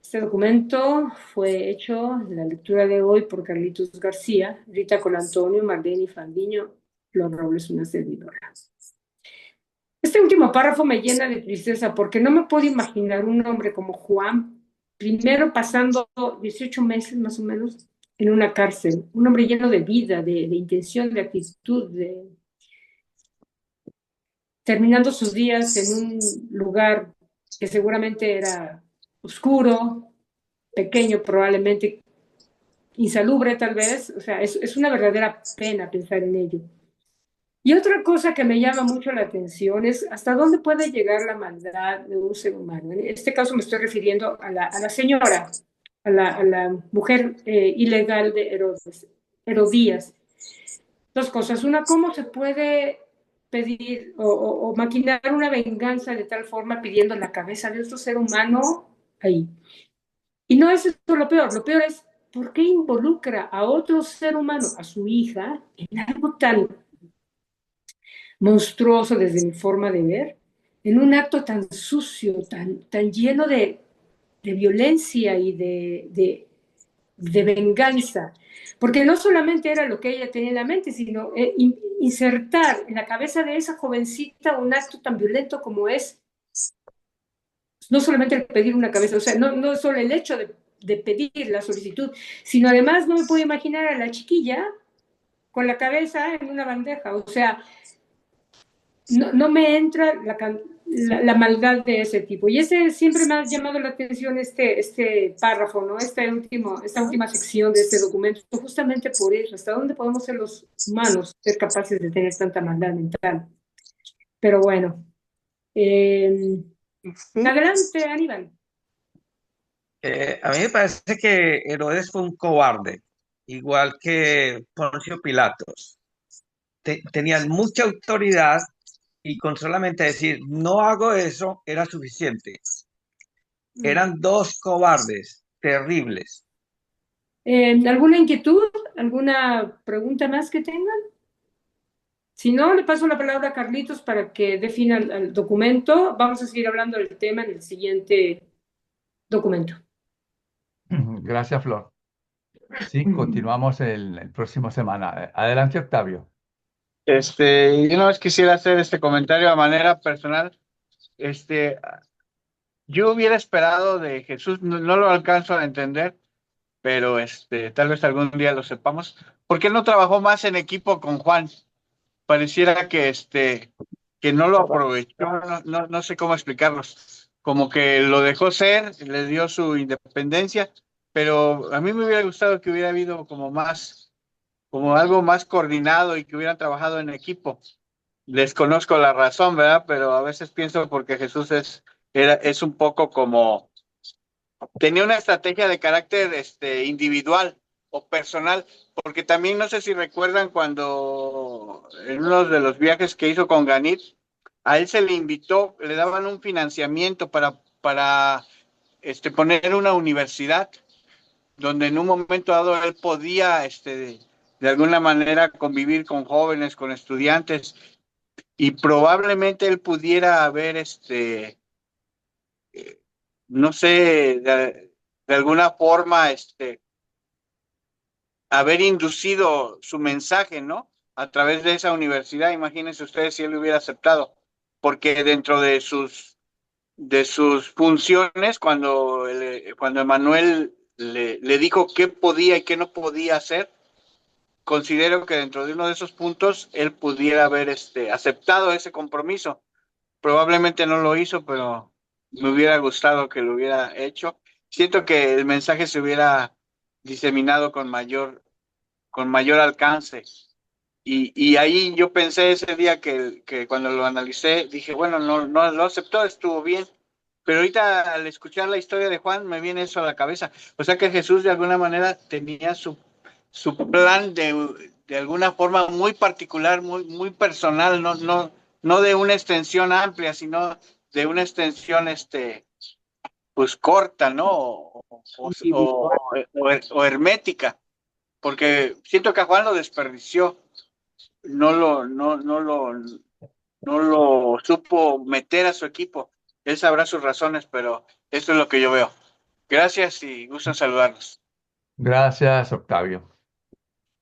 Este documento fue hecho en la lectura de hoy por Carlitos García, Rita Colantonio, Marlene Fandiño, Flor Robles, una servidora. Este último párrafo me llena de tristeza porque no me puedo imaginar un hombre como Juan, primero pasando 18 meses más o menos en una cárcel, un hombre lleno de vida, de intención, de actitud, terminando sus días en un lugar que seguramente era oscuro, pequeño, probablemente insalubre tal vez. O sea, es una verdadera pena pensar en ello. Y otra cosa que me llama mucho la atención es hasta dónde puede llegar la maldad de un ser humano. En este caso me estoy refiriendo a la señora, a la mujer ilegal de Herodes, Herodías. Dos cosas. Una, ¿cómo se puede pedir o maquinar una venganza de tal forma pidiendo la cabeza de otro ser humano ahí? Y no es eso lo peor es, ¿por qué involucra a otro ser humano, a su hija, en algo tan monstruoso desde mi forma de ver, en un acto tan sucio, tan lleno de violencia y de venganza? Porque no solamente era lo que ella tenía en la mente, sino insertar en la cabeza de esa jovencita un acto tan violento como es no solamente el pedir una cabeza, o sea, no solo el hecho de pedir la solicitud, sino además no me puedo imaginar a la chiquilla con la cabeza en una bandeja. O sea, no me entra la maldad de ese tipo. Y ese siempre me ha llamado la atención este párrafo, ¿no? Esta última sección de este documento, justamente por eso, hasta dónde podemos ser los humanos, ser capaces de tener tanta maldad mental. Pero bueno, adelante, Aníbal. A mí me parece que Herodes fue un cobarde, igual que Poncio Pilatos. Tenían mucha autoridad y con solamente decir no hago eso era suficiente. Eran dos cobardes terribles. ¿Alguna inquietud? ¿Alguna pregunta más que tengan? Si no, le paso la palabra a Carlitos para que defina el documento. Vamos a seguir hablando del tema en el siguiente documento. Gracias, Flor. Sí, continuamos el próximo semana. Adelante, Octavio. Yo no quisiera hacer este comentario de manera personal. Yo hubiera esperado de Jesús, no lo alcanzo a entender, pero tal vez algún día lo sepamos. ¿Por qué no trabajó más en equipo con Juan? Pareciera que no lo aprovechó, no sé cómo explicarlos. Como que lo dejó ser, le dio su independencia, pero a mí me hubiera gustado que hubiera habido como algo más coordinado y que hubieran trabajado en equipo. Desconozco la razón, ¿verdad? Pero a veces pienso porque Jesús es un poco como, tenía una estrategia de carácter individual o personal, porque también no sé si recuerdan cuando en uno de los viajes que hizo con Ganit, a él se le invitó, le daban un financiamiento para poner una universidad, donde en un momento dado él podía de alguna manera convivir con jóvenes, con estudiantes, y probablemente él pudiera haber, no sé, de alguna forma, haber inducido su mensaje, ¿no? A través de esa universidad. Imagínense ustedes si él lo hubiera aceptado, porque dentro de sus funciones, cuando Emanuel le dijo qué podía y qué no podía hacer, considero que dentro de uno de esos puntos él pudiera haber aceptado ese compromiso. Probablemente no lo hizo, pero me hubiera gustado que lo hubiera hecho. Siento que el mensaje se hubiera diseminado con mayor alcance. Y ahí yo pensé ese día que cuando lo analicé, dije, bueno, no lo aceptó, estuvo bien. Pero ahorita al escuchar la historia de Juan me viene eso a la cabeza. O sea que Jesús de alguna manera tenía su plan de alguna forma muy particular, muy personal, no de una extensión amplia, sino de una extensión pues corta, ¿no? O hermética, porque siento que a Juan lo desperdició, no lo supo meter a su equipo. Él sabrá sus razones, pero esto es lo que yo veo. Gracias y gusto en saludarlos. Gracias, Octavio.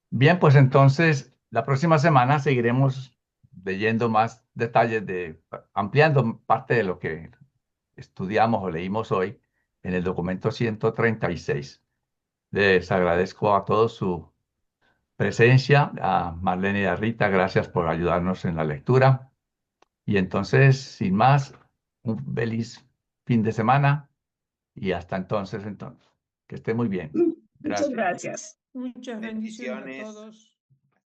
Bien, pues entonces la próxima semana seguiremos leyendo más detalles ampliando parte de lo que estudiamos o leímos hoy en el documento 136. Les agradezco a todos su presencia, a Marlene y a Rita, gracias por ayudarnos en la lectura. Y entonces, sin más, un feliz fin de semana y hasta entonces, que esté muy bien. Muchas Gracias. gracias. Muchas bendiciones a Bendiciones. todos.